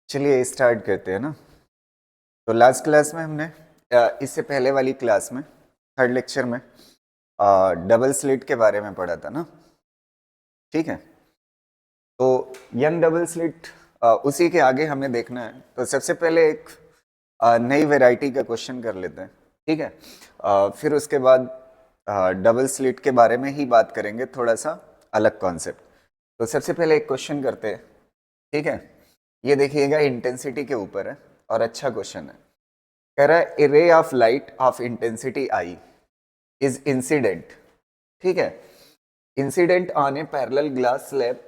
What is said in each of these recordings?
चलिए स्टार्ट करते हैं ना। तो लास्ट क्लास में हमने इससे पहले वाली क्लास में थर्ड लेक्चर में डबल स्लिट के बारे में पढ़ा था ना। ठीक है, तो यंग डबल स्लिट उसी के आगे हमें देखना है। तो सबसे पहले एक नई वैरायटी का क्वेश्चन कर लेते हैं। ठीक है, फिर उसके बाद डबल स्लिट के बारे में ही बात करेंगे, थोड़ा सा अलग कॉन्सेप्ट। तो सबसे पहले एक क्वेश्चन करते हैं। ठीक है, ये देखिएगा इंटेंसिटी के ऊपर है और अच्छा क्वेश्चन है। कह रहा है a ray of light of intensity I is incident. ठीक है, incident on a parallel glass slab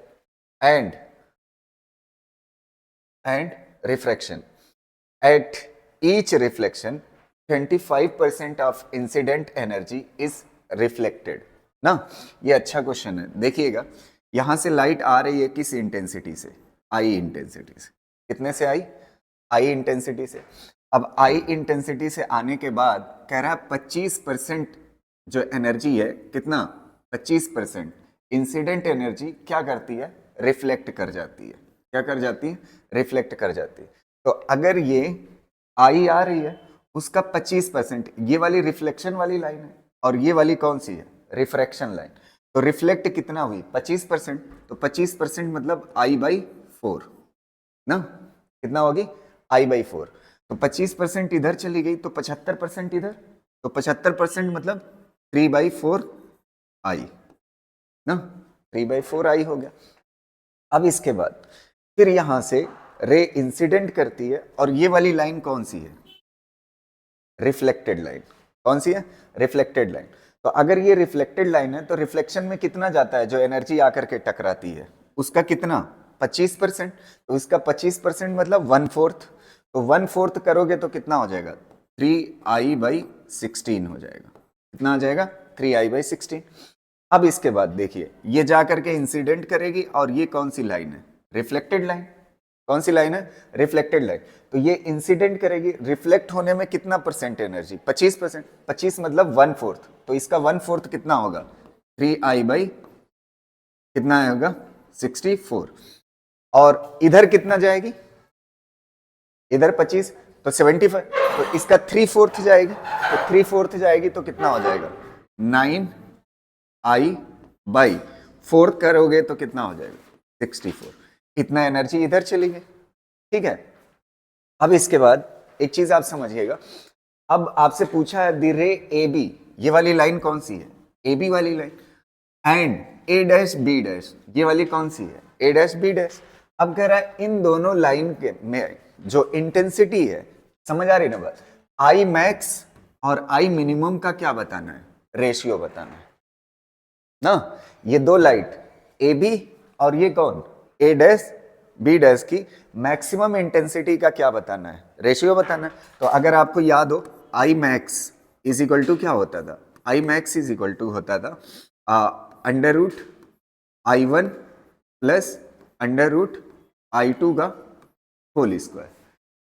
and refraction at each reflection 25% of incident energy is reflected ना। ये अच्छा क्वेश्चन है। देखिएगा यहां से लाइट आ रही है किस इंटेंसिटी से? आई इंटेंसिटी से। कितने से आई? आई इंटेंसिटी से। अब आई इंटेंसिटी से आने के बाद कह रहा है 25% जो एनर्जी है, कितना? 25% इंसिडेंट एनर्जी क्या करती है? रिफ्लेक्ट कर जाती है। क्या कर जाती है? रिफ्लेक्ट कर जाती है। तो अगर ये आई आ रही है, उसका 25%, ये वाली रिफ्लेक्शन वाली लाइन है और ये वाली कौन सी है? Refraction line. तो रिफ्लेक्ट कितना हुई? 25%। तो 25% मतलब आई बाई 4 ना। कितना होगी? आई बाई 4। तो 25% इधर चली गई तो 75% इधर, तो 75% मतलब 3/4 आई ना। 3/4 आई हो गया। अब इसके बाद फिर यहां से रे इंसिडेंट करती है और ये वाली लाइन कौन सी है? Reflected line. कौन सी है? Reflected line. तो अगर ये रिफ्लेक्टेड लाइन है तो रिफ्लेक्शन में कितना जाता है? जो एनर्जी आकर के टकराती है उसका कितना? 25%। तो इसका 25% मतलब 1/4। तो 1/4 करोगे तो कितना हो जाएगा? 3i/16 हो जाएगा। कितना आ जाएगा? 3i/16। अब इसके बाद देखिए ये जा करके इंसिडेंट करेगी और ये कौन सी लाइन है? Reflected line. कौन सी लाइन है? Reflected line. तो ये इंसिडेंट करेगी, रिफ्लेक्ट होने में कितना परसेंट एनर्जी? 25%। 25 मतलब 1/4। तो इसका 1/4 कितना होगा? 3i/ कितना होगा? 64। और इधर कितना जाएगी? इधर 25 तो 75। तो इसका 3/4 जाएगी। तो 3/4 जाएगी तो कितना हो जाएगा? 9i/4 करोगे तो कितना हो जाएगा? 64। इतना एनर्जी इधर चली गई। ठीक है, अब इसके बाद एक चीज आप समझिएगा। अब आपसे पूछा है दी रे ए बी, ये वाली लाइन कौन सी है? ए बी वाली line. And A dash B dash, ये वाली कौन सी है? A dash B dash. अब कह रहा है इन दोनों लाइन के में जो इंटेंसिटी है, समझ आ रही ना बात? आई मैक्स और आई मिनिमम का क्या बताना है? रेशियो बताना है ना। ये दो लाइट ए बी और ये कौन? ए डैश बी डैश की मैक्सिमम इंटेंसिटी का क्या बताना है? रेशियो बताना है। तो अगर आपको याद हो I max is equal to क्या होता था? I max is equal to होता था √I1 प्लस √I2 का होल स्क्वायर।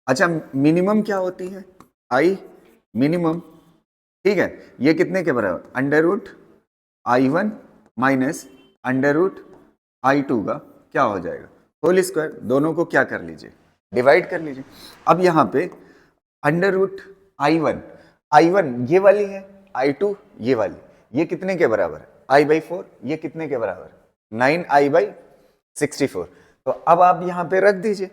अच्छा, मिनिमम क्या होती है? I minimum. ठीक है, ये कितने के बराबर? √I1 माइनस √I2 का क्या हो जाएगा? Whole square. दोनों को क्या कर लीजिए? डिवाइड कर लीजिए। अब यहाँ पे √I1, I1 ये वाली है, I2 ये वाली, ये कितने के बराबर है? I/4। ये कितने के बराबर? 9i/64। तो अब आप यहाँ पे रख दीजिए।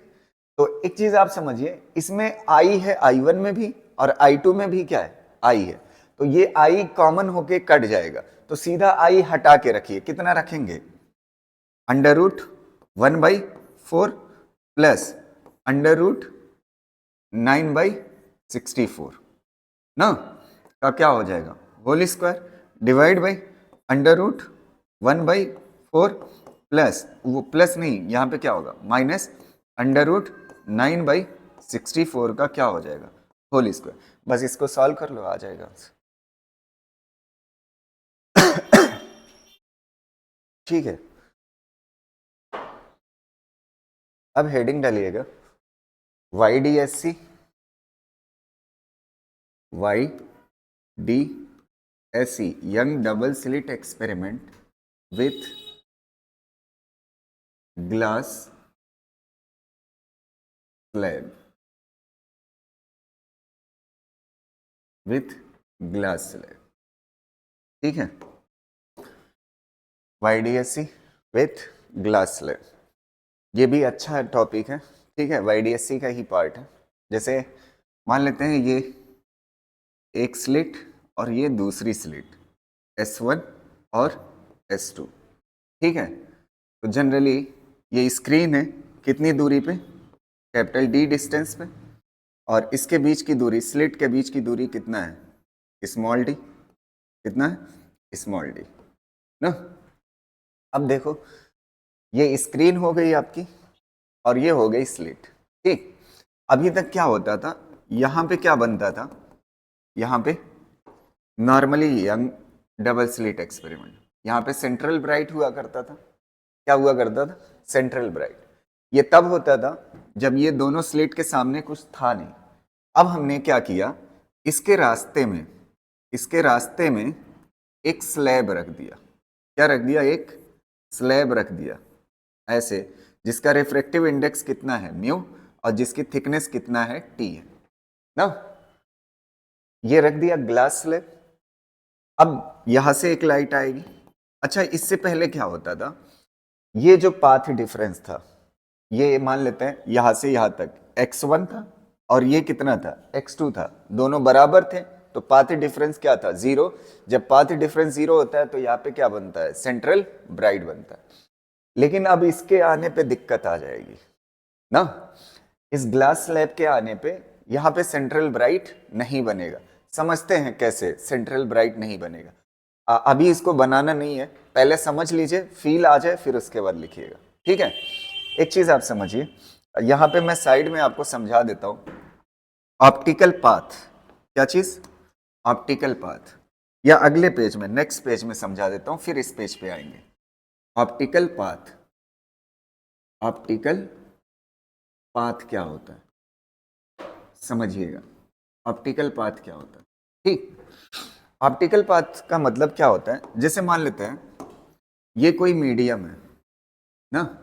तो एक चीज आप समझिए, इसमें I है I1 में भी और I2 में भी क्या है? I है। तो ये I कॉमन होके कट जाएगा। तो सीधा I हटा के रखिए। कितना रखेंगे? √1/4 प्लस √9/64 ना का क्या हो जाएगा? Whole square divide by √1/4 plus, वो प्लस नहीं, यहां पे क्या होगा? माइनस √9/64 का क्या हो जाएगा? Whole square. बस इसको सॉल्व कर लो, आ जाएगा। ठीक है, अब हेडिंग डालिएगा YDSC YDSC young double slit experiment with glass slab with glass slab, ठीक है, YDSC विथ ग्लास स्लैब। ये भी अच्छा टॉपिक है, ठीक है, YDSC का ही पार्ट है। जैसे मान लेते हैं ये एक स्लिट और ये दूसरी स्लिट S1 और S2, ठीक है। तो जनरली ये स्क्रीन है कितनी दूरी पे, कैपिटल D डिस्टेंस पे, और इसके बीच की दूरी, स्लिट के बीच की दूरी कितना है, स्मॉल d, कितना है, स्मॉल d ना। अब देखो ये स्क्रीन हो गई आपकी और ये हो गई स्लिट, ठीक। अभी तक क्या होता था, यहाँ पे क्या बनता था, यहाँ पे normally young double slit experiment, यहाँ पे सेंट्रल ब्राइट हुआ करता था। क्या हुआ करता था, सेंट्रल ब्राइट। ये तब होता था जब ये दोनों स्लिट के सामने कुछ था नहीं। अब हमने क्या किया, इसके रास्ते में एक स्लैब रख दिया। क्या रख दिया, एक स्लैब रख दिया ऐसे, जिसका रिफ्रैक्टिव इंडेक्स कितना है, म्यू, और जिसकी थिकनेस कितना है, टी है ना। ये रख दिया ग्लास स्लैब। अब यहां से एक लाइट आएगी। अच्छा, इससे पहले क्या होता था, ये जो पाथ डिफरेंस था, ये मान लेते हैं यहां से यहां तक x1 था और ये कितना था, x2 था, दोनों बराबर थे, तो पाथ डिफरेंस क्या था, 0। जब पाथ डिफरेंस 0 होता है तो यहाँ पे क्या बनता है, सेंट्रल ब्राइट बनता है। लेकिन अब इसके आने पे दिक्कत आ जाएगी ना, इस ग्लास स्लैब के आने पे यहाँ पे सेंट्रल ब्राइट नहीं बनेगा। समझते हैं कैसे सेंट्रल ब्राइट नहीं बनेगा। अभी इसको बनाना नहीं है, पहले समझ लीजिए, फील आ जाए, फिर उसके बाद लिखिएगा, ठीक है। एक चीज आप समझिए, यहाँ पे मैं साइड में आपको समझा देता हूं, ऑप्टिकल पाथ। क्या चीज, ऑप्टिकल पाथ, या अगले पेज में, नेक्स्ट पेज में समझा देता हूं, फिर इस पेज पे आएंगे। ऑप्टिकल पाथ, ऑप्टिकल पाथ क्या होता है समझिएगा। ऑप्टिकल पाथ क्या होता है, ठीक। ऑप्टिकल पाथ का मतलब क्या होता है, जैसे मान लेते हैं ये कोई मीडियम है ना,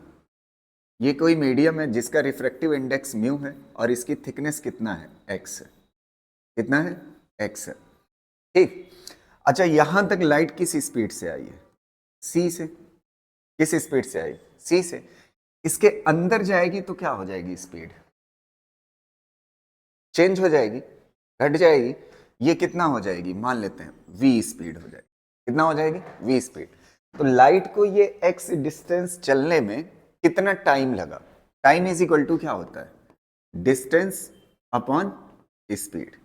ये कोई मीडियम है जिसका रिफ्रैक्टिव इंडेक्स म्यू है और इसकी थिकनेस कितना है, x है। कितना है, x है, ठीक। अच्छा, यहां तक लाइट किस स्पीड से आई है, c से। किस स्पीड से आई, c से। इसके अंदर जाएगी तो क्या हो जाएगी, स्पीड चेंज हो जाएगी, घट जाएगी। ये कितना हो जाएगी, मान लेते हैं v स्पीड हो जाएगी। कितना हो जाएगी, v स्पीड। तो लाइट को ये x डिस्टेंस चलने में कितना टाइम लगा, टाइम इज इक्वल टू क्या होता है, distance upon speed.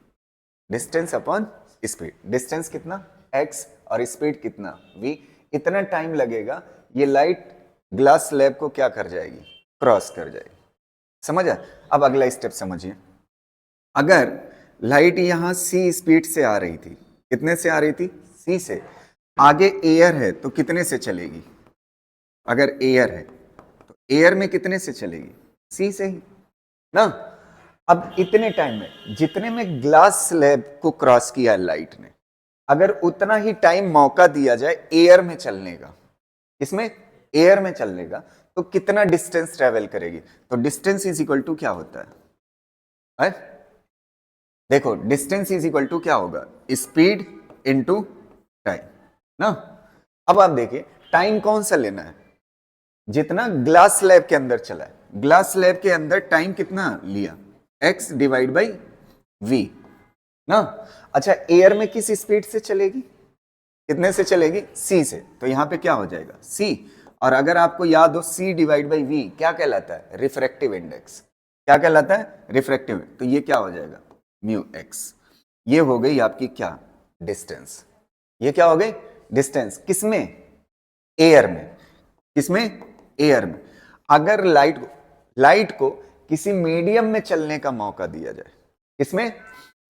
Distance upon speed, distance कितना x और स्पीड कितना v, इतना टाइम लगेगा, ये लाइट ग्लास स्लैब को क्या कर जाएगी, क्रॉस कर जाएगी। समझा। अब अगला स्टेप समझिए, अगर लाइट यहां c स्पीड से आ रही थी, कितने से आ रही थी, c से, आगे एयर है तो कितने से चलेगी, अगर एयर है तो एयर में कितने से चलेगी, c से ही ना। अब इतने टाइम में जितने में ग्लास स्लैब को क्रॉस किया लाइट ने, अगर उतना ही टाइम मौका दिया जाए एयर में चलने का, इसमें एयर में चलने का, तो कितना डिस्टेंस ट्रेवल करेगी। तो डिस्टेंस इज इक्वल टू क्या होता है? देखो, डिस्टेंस इज इक्वल टू क्या होगा, स्पीड इनटू टाइम ना। अब आप देखिए टाइम कौन सा लेना है, जितना ग्लास स्लैब के अंदर चला है। ग्लास स्लैब के अंदर टाइम कितना लिया, x डिवाइड बाई v ना। अच्छा, एयर में किस स्पीड से चलेगी, कितने से चलेगी, c से, तो यहां पे क्या हो जाएगा, c। और अगर आपको याद हो c डिवाइड बाई v क्या कहलाता है, रिफ्रैक्टिव इंडेक्स। क्या कहलाता है, रिफ्रैक्टिव। तो ये क्या हो जाएगा, म्यू एक्स। ये हो गई आपकी क्या, डिस्टेंस। ये क्या हो गई, डिस्टेंस। किसमें, एयर में। किसमें, एयर में। अगर लाइट को किसी मीडियम में चलने का मौका दिया जाए, किसमें,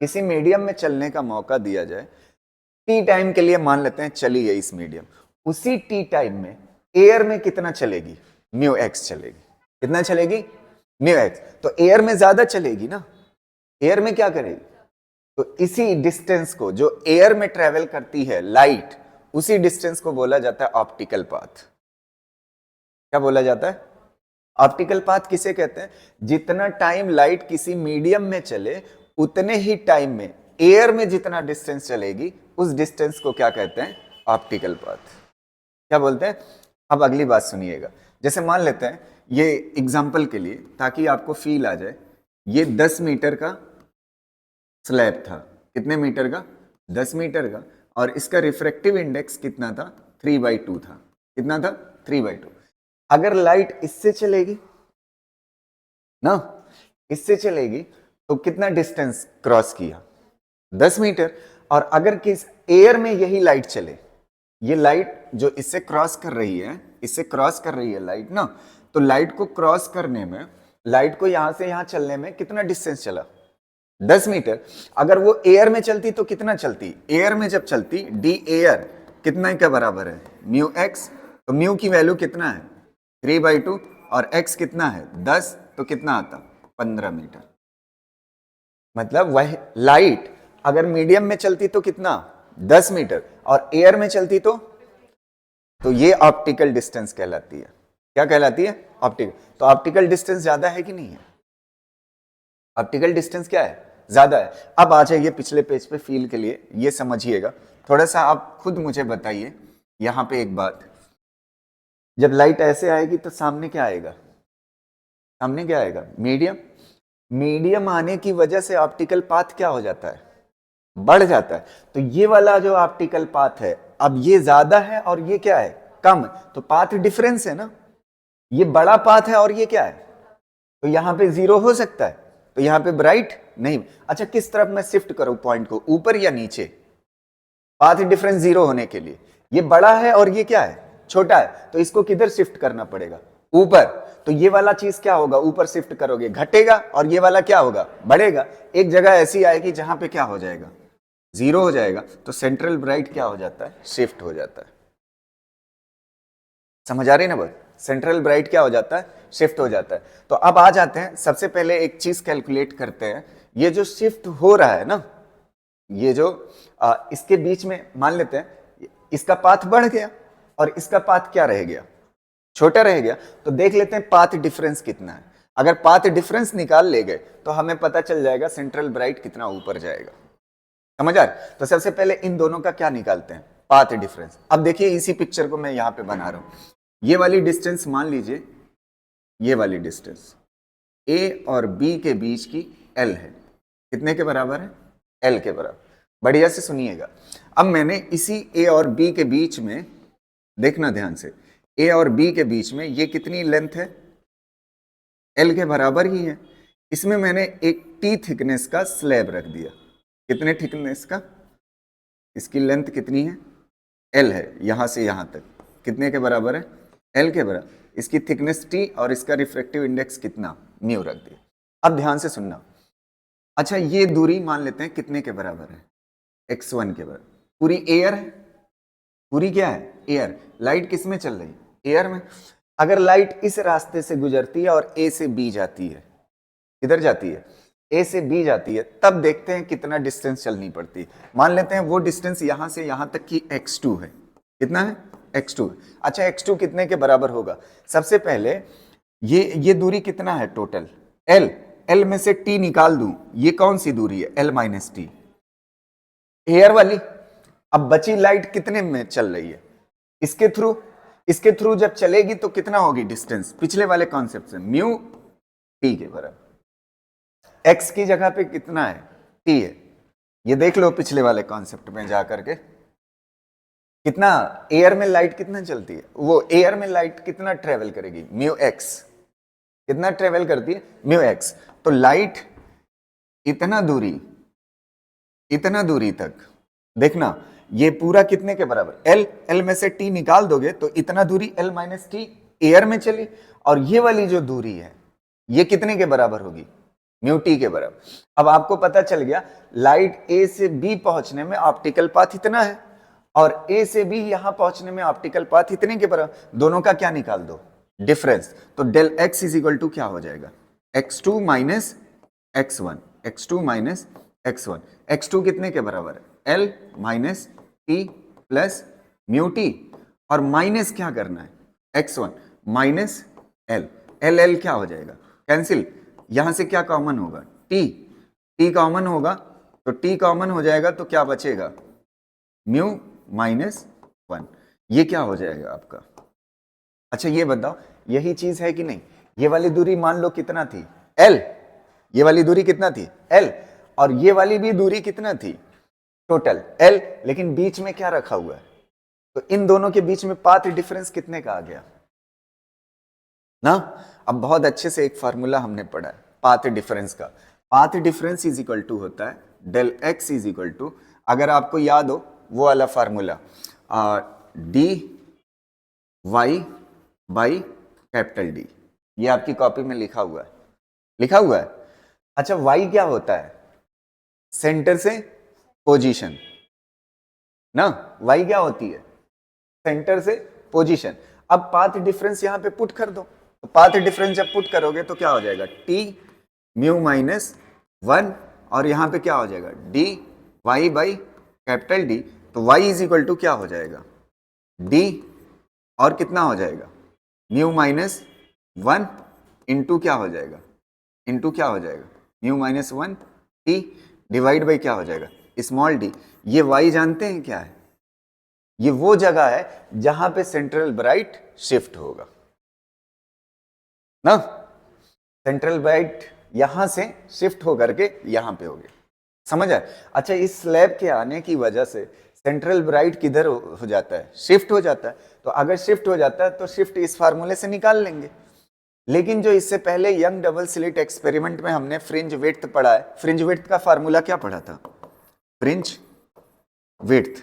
किसी मीडियम में चलने का मौका दिया जाए, टी टाइम के लिए मान लेते हैं चली गई इस मीडियम, उसी टी टाइम में एयर में कितना चलेगी, म्यू एक्स चलेगी। कितना चलेगी, म्यू एक्स। तो एयर में ज्यादा चलेगी ना, एयर में क्या करेगी, तो इसी डिस्टेंस को जो एयर में ट्रेवल करती है लाइट, उसी डिस्टेंस को बोला जाता है ऑप्टिकल पाथ। क्या बोला जाता है, ऑप्टिकल पाथ किसे कहते हैं? जितना टाइम लाइट किसी मीडियम में चले उतने ही टाइम में एयर में जितना डिस्टेंस चलेगी उस डिस्टेंस को क्या कहते हैं? Optical path. क्या बोलते हैं? अब अगली बात सुनिएगा। जैसे मान लेते हैं, ये एग्जाम्पल के लिए ताकि आपको फील आ जाए, ये 10 मीटर का स्लैब था। कितने मीटर का? 10 मीटर का। और इसका रिफ्रैक्टिव इंडेक्स कितना था? 3/2 था। कितना था? 3/2। अगर लाइट इससे चलेगी ना, इससे चलेगी तो कितना डिस्टेंस क्रॉस किया? 10 मीटर। और अगर किस एयर में यही लाइट चले, ये लाइट जो इससे क्रॉस कर रही है, इससे क्रॉस कर रही है लाइट ना, तो लाइट को क्रॉस करने में, लाइट को यहां से यहां चलने में कितना डिस्टेंस चला? 10 मीटर। अगर वो एयर में चलती तो कितना चलती? एयर में जब चलती, डी एयर कितना के बराबर है? Mu x. तो म्यू की वैल्यू कितना है? 3/2। और एक्स कितना है? 10। तो कितना आता? 15 मीटर। मतलब वह लाइट अगर मीडियम में चलती तो कितना? 10 मीटर। और एयर में चलती तो ये ऑप्टिकल डिस्टेंस कहलाती है। क्या कहलाती है? ऑप्टिकल। तो ऑप्टिकल डिस्टेंस ज्यादा है कि नहीं है? ऑप्टिकल डिस्टेंस क्या है? ज्यादा है। अब आ जाइए पिछले पेज पे, फील के लिए ये समझिएगा थोड़ा सा। आप खुद मुझे बताइए यहां पे एक बात, जब लाइट ऐसे आएगी तो सामने क्या आएगा? सामने क्या आएगा? मीडियम। मीडियम आने की वजह से ऑप्टिकल पाथ क्या हो जाता है? बढ़ जाता है। तो ये वाला जो ऑप्टिकल पाथ है, अब ये ज्यादा है और ये क्या है? कम। तो पाथ डिफरेंस है ना। ये बड़ा पाथ है और ये क्या है? तो यहां पे 0 हो सकता है, तो यहां पे ब्राइट नहीं। अच्छा, किस तरफ मैं शिफ्ट करूं पॉइंट को, ऊपर या नीचे? पाथ डिफरेंस 0 होने के लिए ये बड़ा है और ये क्या है? छोटा है। तो इसको किधर शिफ्ट करना पड़ेगा? ऊपर। तो ये वाला चीज क्या होगा? ऊपर शिफ्ट करोगे घटेगा, और ये वाला क्या होगा? बढ़ेगा। एक जगह ऐसी आएगी जहां पे क्या हो जाएगा? 0 हो जाएगा। तो सेंट्रल ब्राइट क्या हो जाता है? शिफ्ट हो जाता है। समझ आ रही ना बात? सेंट्रल ब्राइट क्या हो जाता है? शिफ्ट हो जाता है। तो अब आ जाते हैं, सबसे पहले एक चीज कैलकुलेट करते हैं। ये जो शिफ्ट हो रहा है ना, ये जो इसके बीच में मान लेते हैं इसका पाथ बढ़ गया और इसका पाथ क्या रह गया? छोटा रह गया। तो देख लेते हैं पाथ डिफरेंस कितना है। अगर पाथ डिफरेंस निकाल ले गए तो हमें पता चल जाएगा सेंट्रल ब्राइट कितना ऊपर जाएगा। समझ आ रहा? तो सबसे पहले इन दोनों का क्या निकालते हैं? Path difference. अब देखिए इसी पिक्चर को मैं यहां पे बना रहा हूं। ये वाली डिस्टेंस मान लीजिए, ये वाली डिस्टेंस ए और बी के बीच की एल है। कितने के बराबर है? एल के बराबर। बढ़िया से सुनिएगा। अब मैंने इसी ए और बी के बीच में, देखना ध्यान से, ए और बी के बीच में ये कितनी लेंथ है? एल के बराबर ही है। इसमें मैंने एक टी थिकनेस का स्लैब रख दिया। कितने थिकनेस का? इसकी लेंथ कितनी है? एल है, यहां से यहां तक। कितने के बराबर है? एल के बराबर। इसकी थिकनेस टी और इसका रिफ्रैक्टिव इंडेक्स कितना? म्यू रख दिया। अब ध्यान से सुनना। अच्छा, ये दूरी मान लेते हैं कितने के बराबर है? x1 के बराबर। पूरी एयर है। पूरी क्या है? एयर। लाइट किस में चल रही है? एयर में। अगर लाइट इस रास्ते से गुजरती है और ए से बी जाती है, किधर जाती है? ए से बी जाती है, तब देखते हैं कितना डिस्टेंस चलनी पड़ती है। मान लेते हैं वो डिस्टेंस यहां से यहां तक की x2 है। कितना है? x2। अच्छा, x2 कितने के बराबर होगा? सबसे पहले ये दूरी कितना है टोटल? l। l में से t निकाल दूं, ये कौन सी दूरी है? l माइनस टी, एयर वाली। अब बची लाइट कितने में चल रही है? इसके थ्रू। इसके थ्रू जब चलेगी तो कितना होगी डिस्टेंस? पिछले वाले कॉन्सेप्ट से म्यू टी के बराबर। x की जगह पे कितना है? t है। ये देख लो पिछले वाले कॉन्सेप्ट में जा करके, कितना एयर में लाइट कितना चलती है? वो एयर में लाइट कितना ट्रेवल करेगी? Mu x. कितना ट्रेवल करती है? Mu x. तो लाइट इतना दूरी तक, देखना ये पूरा कितने के बराबर? एल। एल में से टी निकाल दोगे तो इतना दूरी एल माइनस टी एयर में चली, और ये वाली जो दूरी है ये कितने के बराबर होगी? म्यू टी के बराबर। अब आपको पता चल गया लाइट ए से बी पहुंचने में ऑप्टिकल पाथ इतना है, और ए से बी यहां पहुंचने में ऑप्टिकल पाथ इतने के बराबर। दोनों का क्या निकाल दो? डिफरेंस। तो del x is equal to क्या हो जाएगा? x2 minus x1। x2 minus x1। x2 कितने के बराबर है? l minus T plus mu T, और माइनस क्या करना है? x1 minus l। L L क्या हो जाएगा, कैंसिल। यहां से क्या कॉमन होगा, टी, टी कॉमन होगा, तो टी कॉमन हो जाएगा तो क्या बचेगा, म्यू माइनस 1। ये क्या हो जाएगा आपका। अच्छा ये बताओ, यही चीज है कि नहीं, ये वाली दूरी मान लो कितना थी, एल, ये वाली दूरी कितना थी, एल, और ये वाली भी दूरी कितना थी, टोटल एल, लेकिन बीच में क्या रखा हुआ है, तो इन दोनों के बीच में पाथ डिफरेंस कितने का आ गया ना। अब बहुत अच्छे से एक फार्मूला हमने पढ़ा है पाथ डिफरेंस का। Path difference is equal to होता है del x is equal to, अगर आपको याद हो वो वाला formula, D Y by capital D, ये आपकी कॉपी में लिखा हुआ है, लिखा हुआ है। अच्छा वाई क्या होता है, सेंटर से पोजीशन ना, वाई क्या होती है, सेंटर से पोजीशन। अब पाथ डिफरेंस यहां पे पुट कर दो, तो पाथ डिफरेंस जब पुट करोगे तो क्या हो जाएगा, टी म्यू माइनस 1, और यहां पे क्या हो जाएगा, D Y by capital D, तो वाई इज इक्वल टू क्या हो जाएगा, डी और कितना हो जाएगा, म्यू माइनस 1 इंटू क्या हो जाएगा, इंटू क्या हो जाएगा, mu minus 1 T divide by क्या हो जाएगा, स्मॉल डी। ये वाई जानते हैं क्या है, ये वो जगह है जहां पे सेंट्रल ब्राइट शिफ्ट होगा ना, सेंट्रल ब्राइट यहां से शिफ्ट होकर के यहां पे हो गया, समझ आए। अच्छा इस स्लैब के आने की वजह से सेंट्रल ब्राइट किधर हो जाता है, शिफ्ट हो जाता है, तो अगर शिफ्ट हो जाता है तो शिफ्ट इस फार्मूले से निकाल लेंगे। लेकिन जो इससे पहले यंग डबल स्लिट एक्सपेरिमेंट में हमने फ्रिंज विड्थ पढ़ा है, फ्रिंज विड्थ का फार्मूला क्या पढ़ा था, फ्रिंज विड्थ,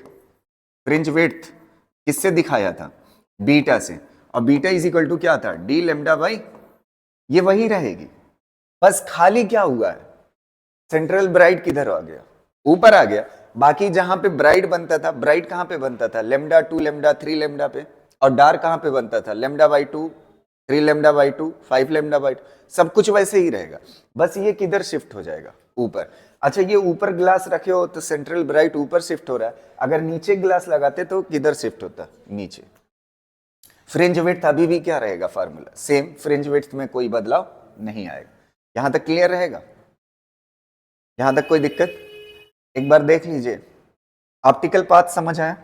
फ्रिंज विड्थ किससे दिखाया था, बीटा से, और बीटा इज इक्वल टू क्या था, डी लेमडा बाई, ये वही रहेगी, बस खाली क्या हुआ है, सेंट्रल ब्राइट किधर आ गया, ऊपर आ गया। बाकी जहां पे ब्राइट बनता था, ब्राइट कहां पे बनता था, लेमडा 2 लेमडा 3 लेमडा पे, और डार्क कहां पे बनता था, lambda by 2 3 lambda by 2 5 lambda by 2, सब कुछ वैसे ही रहेगा, बस ये किधर शिफ्ट हो जाएगा, ऊपर। अच्छा ये ऊपर ग्लास रखे हो तो सेंट्रल ब्राइट ऊपर शिफ्ट हो रहा है, अगर नीचे ग्लास लगाते तो किधर शिफ्ट होता, नीचे। फ्रिंज विड्थ अभी भी क्या रहेगा फार्मूला सेम, फ्रिंज विड्थ में कोई बदलाव नहीं आएगा। यहां तक क्लियर रहेगा, यहां तक कोई दिक्कत, एक बार देख लीजिए। ऑप्टिकल पाथ समझ आया,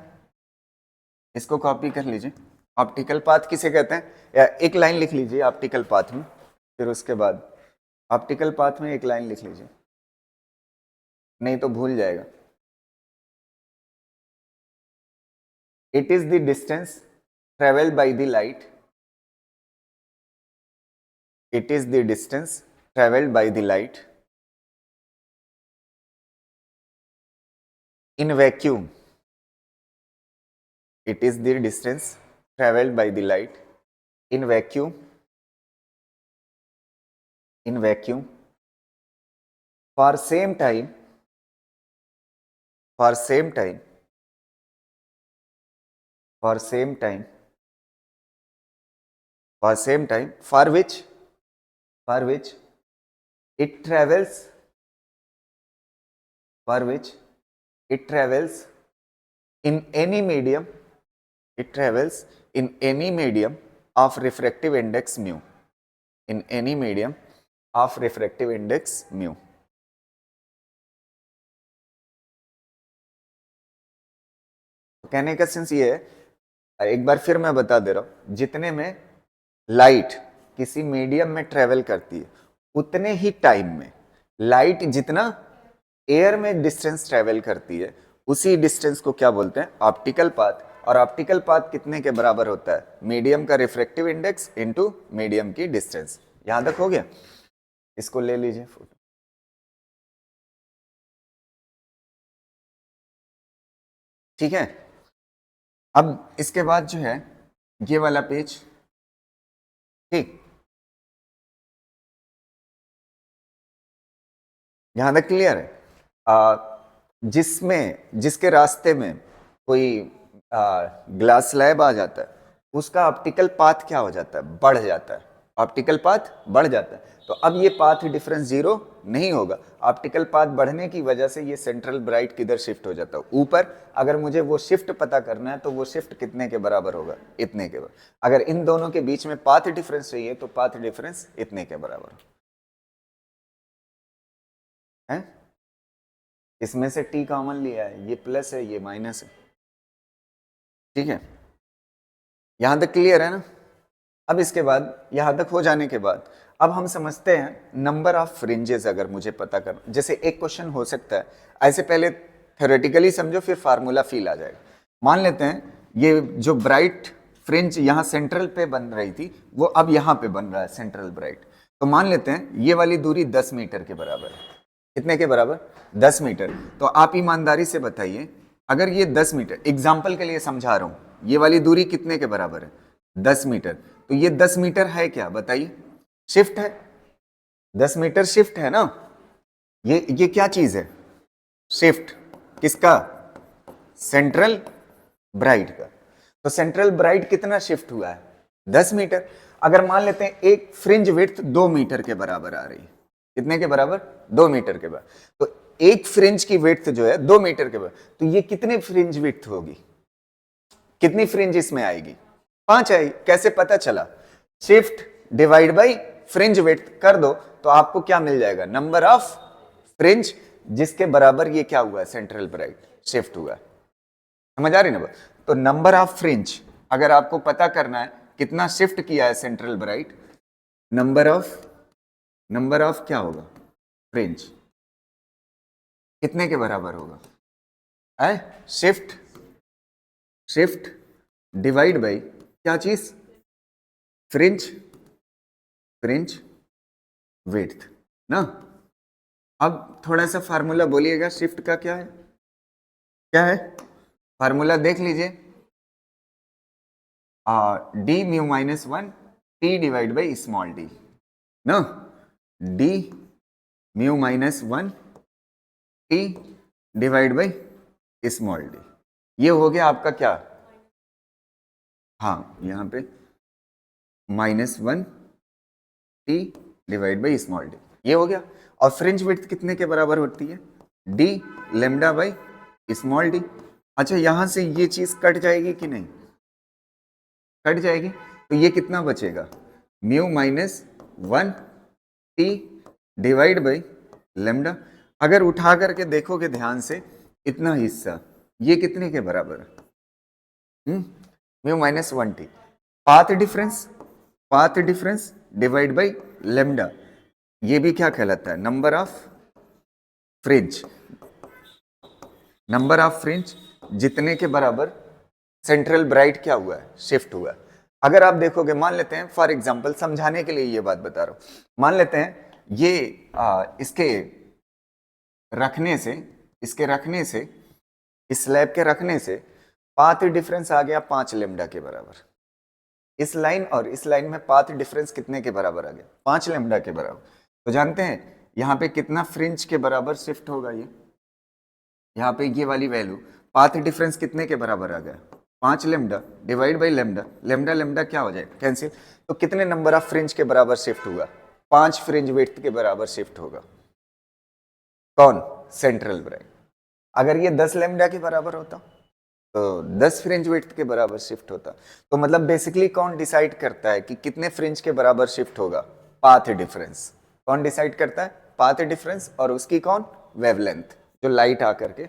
इसको कॉपी कर लीजिए। ऑप्टिकल पाथ किसे कहते हैं, या एक लाइन लिख लीजिए ऑप्टिकल पाथ में, फिर उसके बाद ऑप्टिकल पाथ में एक लाइन लिख लीजिए, नहीं तो भूल जाएगा। It is the distance travelled by the light, it is the distance travelled by the light in vacuum, it is the distance traveled by the light in vacuum, in vacuum for same time, for same time, for same time, for same time, for which it travels, for which it travels in any medium, it travels in any medium of refractive index mu, in any medium of refractive index mu। कहने का sense ये है, एक बार फिर मैं बता दे रहा हूं, जितने में लाइट किसी मीडियम में ट्रेवल करती है उतने ही टाइम में लाइट जितना एयर में डिस्टेंस ट्रेवल करती है उसी डिस्टेंस को क्या बोलते हैं, ऑप्टिकल पाथ। और ऑप्टिकल पाथ कितने के बराबर होता है, मीडियम का रिफ्रैक्टिव इंडेक्स इनटू मीडियम की डिस्टेंस। यहां तक हो गया, इसको ले लीजिए फोटो। ठीक है, अब इसके बाद जो है ये वाला पेज, ठीक, यहां तक क्लियर है। जिसके रास्ते में कोई ग्लास स्लैब आ जाता है उसका ऑप्टिकल पाथ क्या हो जाता है, बढ़ जाता है, ऑप्टिकल पाथ बढ़ जाता है। तो अब ये पाथ डिफरेंस जीरो नहीं होगा, ऑप्टिकल पाथ बढ़ने की वजह से ये सेंट्रल ब्राइट किधर शिफ्ट हो जाता है, ऊपर। अगर मुझे वो शिफ्ट पता करना है तो वो शिफ्ट कितने के बराबर होगा, इतने के बराबर। अगर इन दोनों के बीच में पाथ डिफरेंस चाहिए तो पाथ डिफरेंस इतने के बराबर है। इसमें से t कॉमन लिया है, ये प्लस है ये माइनस है, ठीक है। यहां तक क्लियर है ना। अब इसके बाद यहां तक हो जाने के बाद अब हम समझते हैं नंबर ऑफ फ्रिंजेस। अगर मुझे पता करना, जैसे एक क्वेश्चन हो सकता है ऐसे, पहले थ्योरेटिकली समझो फिर फार्मूला फील आ जाएगा। मान लेते हैं ये जो ब्राइट फ्रिंज यहाँ सेंट्रल पे बन रही थी वो अब यहाँ पे बन रहा है सेंट्रल ब्राइट। तो मान लेते हैं ये वाली दूरी 10 मीटर के बराबर है। कितने के बराबर, 10 मीटर। तो आप ईमानदारी से बताइए, अगर ये 10 मीटर, एग्जाम्पल के लिए समझा रहा हूं, ये वाली दूरी कितने के बराबर है, 10 मीटर। तो ये 10 मीटर है क्या बताइए, शिफ्ट है, 10 मीटर शिफ्ट है ना। ये क्या चीज है, शिफ्ट किसका, सेंट्रल ब्राइट का। तो सेंट्रल ब्राइट कितना शिफ्ट हुआ है, 10 मीटर। अगर मान लेते हैं एक फ्रिंज विड्थ 2 मीटर के बराबर आ रही है, कितने के बराबर, 2 मीटर के बराबर। तो एक फ्रिंज की विड्थ जो है 2 मीटर के बराबर, तो ये कितने फ्रिंज विड्थ होगी, कितनी फ्रिंज इसमें आएगी, 5 आएगी। कैसे पता चला, shift divide by fringe width कर दो तो आपको क्या मिल जाएगा, नंबर ऑफ फ्रिंज, जिसके बराबर ये क्या हुआ है, सेंट्रल ब्राइट शिफ्ट हुआ है। समझ आ रही ना। तो नंबर ऑफ फ्रिंज अगर आपको पता करना है कितना शिफ्ट किया है सेंट्रल ब्राइट, नंबर ऑफ क्या होगा, फ्रिंज कितने के बराबर होगा, है शिफ्ट डिवाइड बाई क्या चीज, फ्रिंज विड्थ ना। अब थोड़ा सा फार्मूला बोलिएगा, शिफ्ट का क्या है फार्मूला देख लीजिए, D mu minus 1 T divide by small D ना, D mu minus 1 T divide by small D. ये हो गया आपका क्या, हाँ यहां पे -1 T divide by small D, ये हो गया। और फ्रिंज विड्थ कितने के बराबर होती है, D lambda by small D. अच्छा यहां से ये चीज कट जाएगी कि नहीं, कट जाएगी। तो ये कितना बचेगा, mu minus 1 T divide by lambda. अगर उठा करके देखोगे ध्यान से, इतना हिस्सा ये कितने के बराबर है, mu minus 1 T. Path difference divide by lambda, ये भी क्या कहलाता है, नंबर ऑफ फ्रिंज जितने के बराबर सेंट्रल ब्राइट क्या हुआ है, शिफ्ट हुआ है। अगर आप देखोगे, मान लेते हैं फॉर एग्जांपल समझाने के लिए ये बात बता रहा हूं, मान लेते हैं ये इसके रखने से इस स्लैब के रखने से पाथ डिफरेंस आ गया 5 लेमडा के बराबर। इस लाइन और इस लाइन में पाथ डिफरेंस कितने के बराबर आ गया, 5 लेमडा के बराबर। तो जानते हैं यहाँ पे कितना फ्रिंज के बराबर शिफ्ट होगा, ये यहाँ पे ये वाली वैल्यू, पाथ डिफरेंस कितने के बराबर आ गया, 5 लेमडा डिवाइड बाई लेमडा क्या हो जाएगा, कैंसिल। तो कितने नंबर ऑफ फ्रिंज के बराबर शिफ्ट हुआ, 5 फ्रिंज विड्थ के बराबर शिफ्ट होगा, कौन, सेंट्रल ब्राइट। अगर ये 10 लेमडा के बराबर होता तो 10 फ्रिंज विड्थ के बराबर शिफ्ट होता। तो मतलब बेसिकली कौन डिसाइड करता है कि कितने फ्रिंज के बराबर शिफ्ट होगा, पाथ डिफरेंस। कौन डिसाइड करता है, पाथ डिफरेंस, और उसकी कौन, वेवलेंथ, जो लाइट आकर के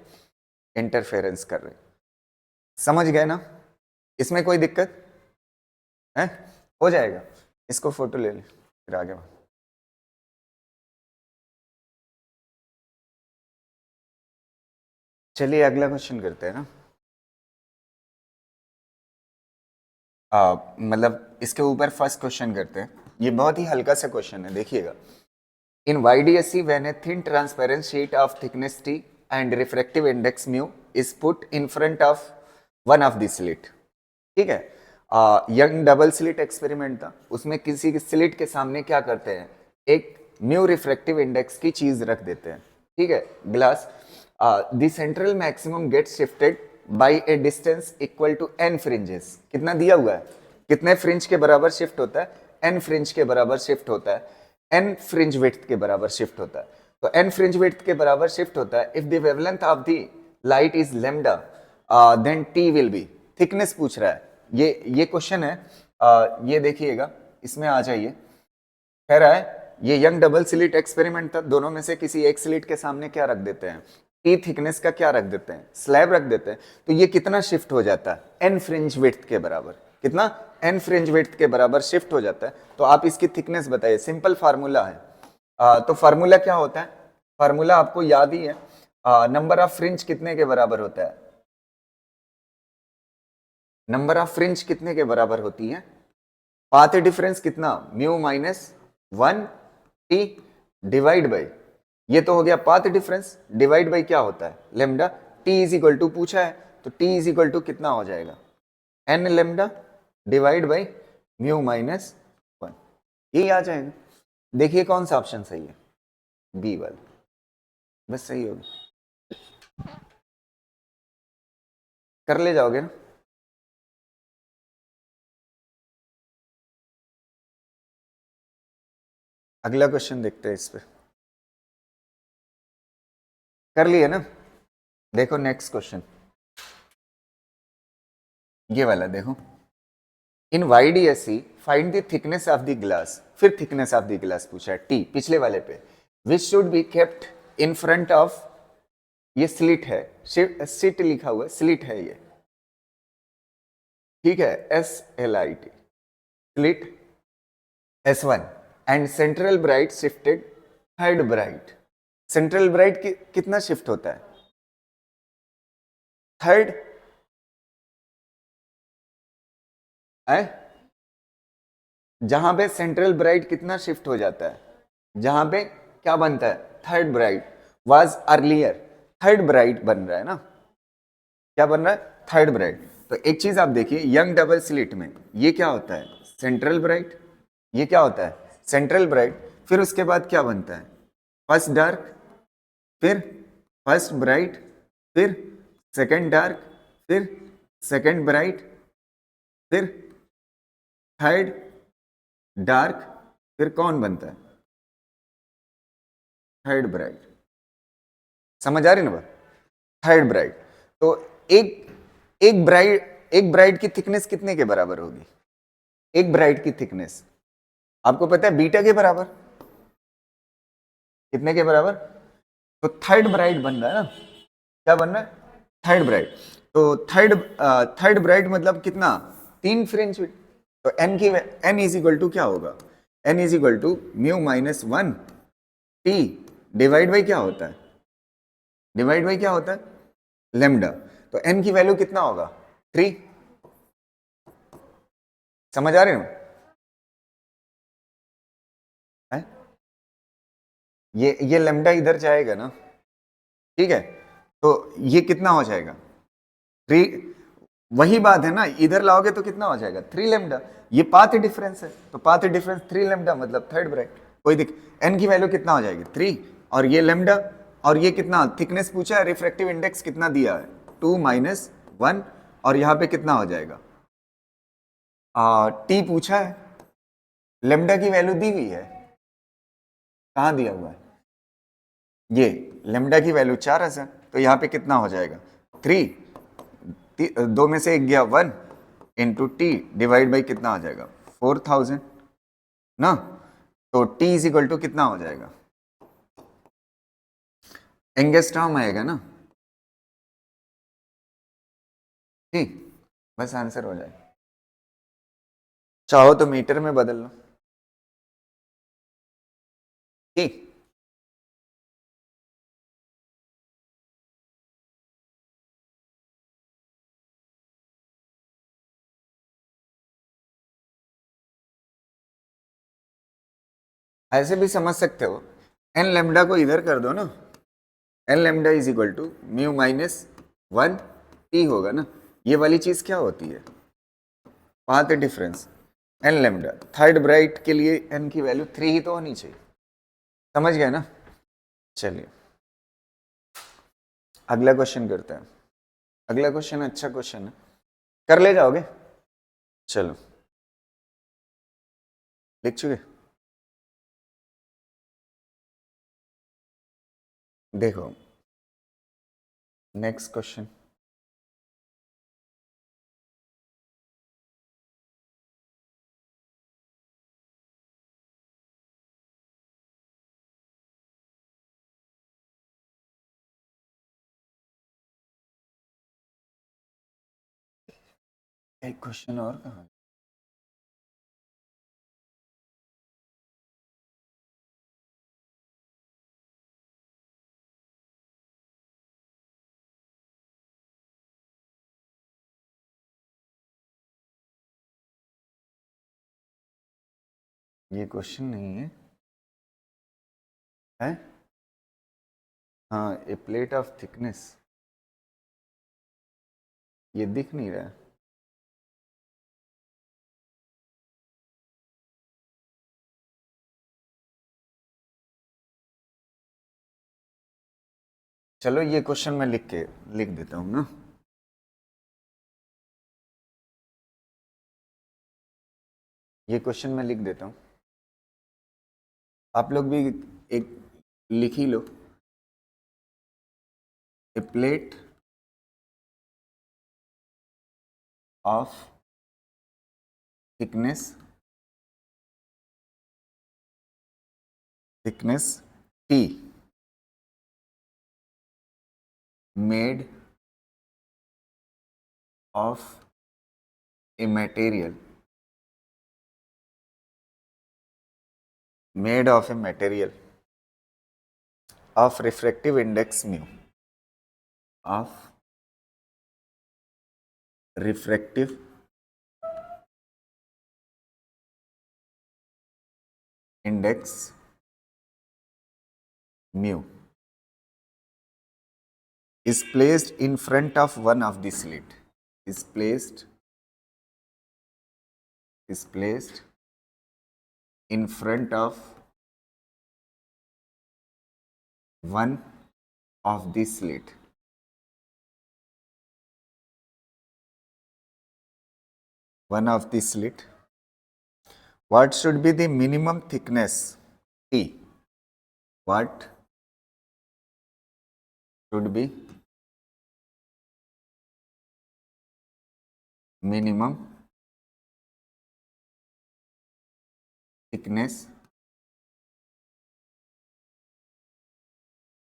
इंटरफेरेंस कर रहे। समझ गए ना, इसमें कोई दिक्कत है, हो जाएगा। इसको फोटो ले ले फिर आगे बढ़। चलिए अगला क्वेश्चन करते हैं ना। मतलब इसके ऊपर फर्स्ट क्वेश्चन करते हैं। ये बहुत ही हल्का सा क्वेश्चन है, देखिएगा। इन YDSC when a thin transparent sheet of thickness T and refractive index mu is put in front of one of the slit, ठीक है। यंग डबल स्लिट एक्सपेरिमेंट था, उसमें किसी की स्लिट के सामने क्या करते हैं, एक म्यू रिफ्रैक्टिव इंडेक्स की चीज रख देते हैं, ठीक है, glass. The central maximum gets shifted by a distance equal to n fringes. कितना दिया हुआ है, कितने फ्रिंज के बराबर शिफ्ट होता है, n फ्रिंज के बराबर शिफ्ट होता है, n फ्रिंज विड्थ के बराबर शिफ्ट होता है। तो n फ्रिंज विड्थ के बराबर शिफ्ट होता है if the wavelength of the light is lambda then t will be, thickness पूछ रहा है, ये क्वेश्चन है। ये देखिएगा, इसमें आ जाइए, कह रहा है ये यंग डबल स्लिट एक्सपेरिमेंट था, दोनों में से किसी एक स्लिट के सामने क्या रख देते हैं, टी थिकनेस का क्या रख देते हैं, स्लैब रख देते हैं, तो ये कितना शिफ्ट हो जाता है, एन फ्रिंज विड्थ के बराबर, कितना, एन फ्रिंज विड्थ के बराबर शिफ्ट हो जाता है। तो आप इसकी थिकनेस बताइए, सिंपल फार्मूला है। तो फार्मूला क्या होता है, फार्मूला आपको याद ही है, नंबर ऑफ फ्रिंज कितने के बराबर होता है, नंबर ऑफ फ्रिंज कितने के बराबर होती है, पाथ डिफरेंस कितना, mu minus 1 T divide by, ये तो हो गया पाथ डिफरेंस, डिवाइड बाई क्या होता है, lambda, T is equal to पूछा है, तो टी इज इक्वल टू कितना हो जाएगा, N lambda divide by mu minus 1, यही आ जाएगा। देखिए कौन सा ऑप्शन सही है, बी वाला, बस सही होगा, कर ले जाओगे ना। अगला क्वेश्चन देखते हैं इस पे, कर लिए ना, देखो नेक्स्ट क्वेश्चन, ये वाला देखो, इन YDSE find the thickness of the glass, फिर थिकनेस ऑफ द ग्लास पूछा है, टी पिछले वाले पे, which should be kept in front of, ये स्लिट है, सिट लिखा हुआ है, स्लिट है ये, ठीक है, SLIT, slit S1 and central bright shifted third bright, central bright कितना शिफ्ट होता है, थर्ड है, जहां पे सेंट्रल ब्राइट कितना शिफ्ट हो जाता है, जहां पे क्या बनता है, third bright was earlier, third bright बन रहा है ना, क्या बन रहा है, थर्ड ब्राइट। तो एक चीज आप देखिए, यंग डबल स्लिट में ये क्या होता है, सेंट्रल ब्राइट, ये क्या होता है, सेंट्रल ब्राइट, फिर उसके बाद क्या बनता है, फर्स्ट डार्क, फिर फर्स्ट ब्राइट, फिर सेकंड डार्क, फिर सेकंड ब्राइट, फिर थर्ड डार्क, फिर कौन बनता है, थर्ड ब्राइट, समझ आ रही ना बात, थर्ड ब्राइट। तो एक ब्राइट की थिकनेस कितने के बराबर होगी, एक ब्राइट की थिकनेस आपको पता है बीटा के बराबर, कितने के बराबर, तो थर्ड ब्राइट बन रहा है ना, क्या बन रहा है, थर्ड ब्राइट, तो थर्ड ब्राइट मतलब कितना, 3 फ्रिंज, तो एन की, एन इज इक्वल टू क्या होगा, n is equal to mu minus 1 T divide by क्या होता है, डिवाइड बाई क्या होता है, लेमडा, तो एन की वैल्यू कितना होगा, 3, समझ आ रहे हो, है? ये लेमडा इधर जाएगा ना, ठीक है, तो ये कितना हो जाएगा, 3, वही बात है ना, इधर लाओगे तो कितना हो जाएगा, 3 लेमडा, ये पाथ डिफरेंस है, तो पाथ डिफरेंस 3 लेमडा मतलब थर्ड ब्राइट, कोई दिक, एन की वैल्यू कितना हो जाएगी 3, और ये लेमडा, और ये कितना थिकनेस पूछा है, रिफ्रैक्टिव इंडेक्स कितना दिया है 2 माइनस 1, और यहाँ पे कितना हो जाएगा, टी पूछा है, लेमडा की वैल्यू दी हुई है, कहाँ दिया हुआ है, ये लेमडा की वैल्यू 4000, तो यहाँ पे कितना हो जाएगा 3, 2 में से 1 गया 1 इंटू टी डिवाइड बाई कितना आ जाएगा 4000 ना, तो टी इज इक्वल टू कितना हो जाएगा, एंगस्ट्रॉम आएगा ना, ठीक, बस आंसर हो जाएगा, चाहो तो मीटर में बदल लो, ठीक, ऐसे भी समझ सकते हो, एन लेमडा को इधर कर दो ना, n lambda is equal to mu minus 1 t होगा ना, ये वाली चीज क्या होती है, path difference, n lambda, third bright के लिए एन की वैल्यू 3 ही तो होनी चाहिए, समझ गए ना। चलिए अगला क्वेश्चन करते हैं, अगला क्वेश्चन अच्छा क्वेश्चन है, कर ले जाओगे, चलो लिख चुके? देखो नेक्स्ट क्वेश्चन, एक क्वेश्चन और कहाँ है? ये क्वेश्चन नहीं है, है? हाँ, ए प्लेट ऑफ थिकनेस, ये दिख नहीं रहा है। चलो ये क्वेश्चन मैं लिख देता हूँ ना। ये क्वेश्चन मैं लिख देता हूँ, आप लोग भी एक लिख ही लो। A plate of thickness T made of a material of refractive index mu, of refractive index mu is placed in front of one of the slit, is placed in front of one of the slit. One of the slit. What should be the minimum thickness T? What should be minimum thickness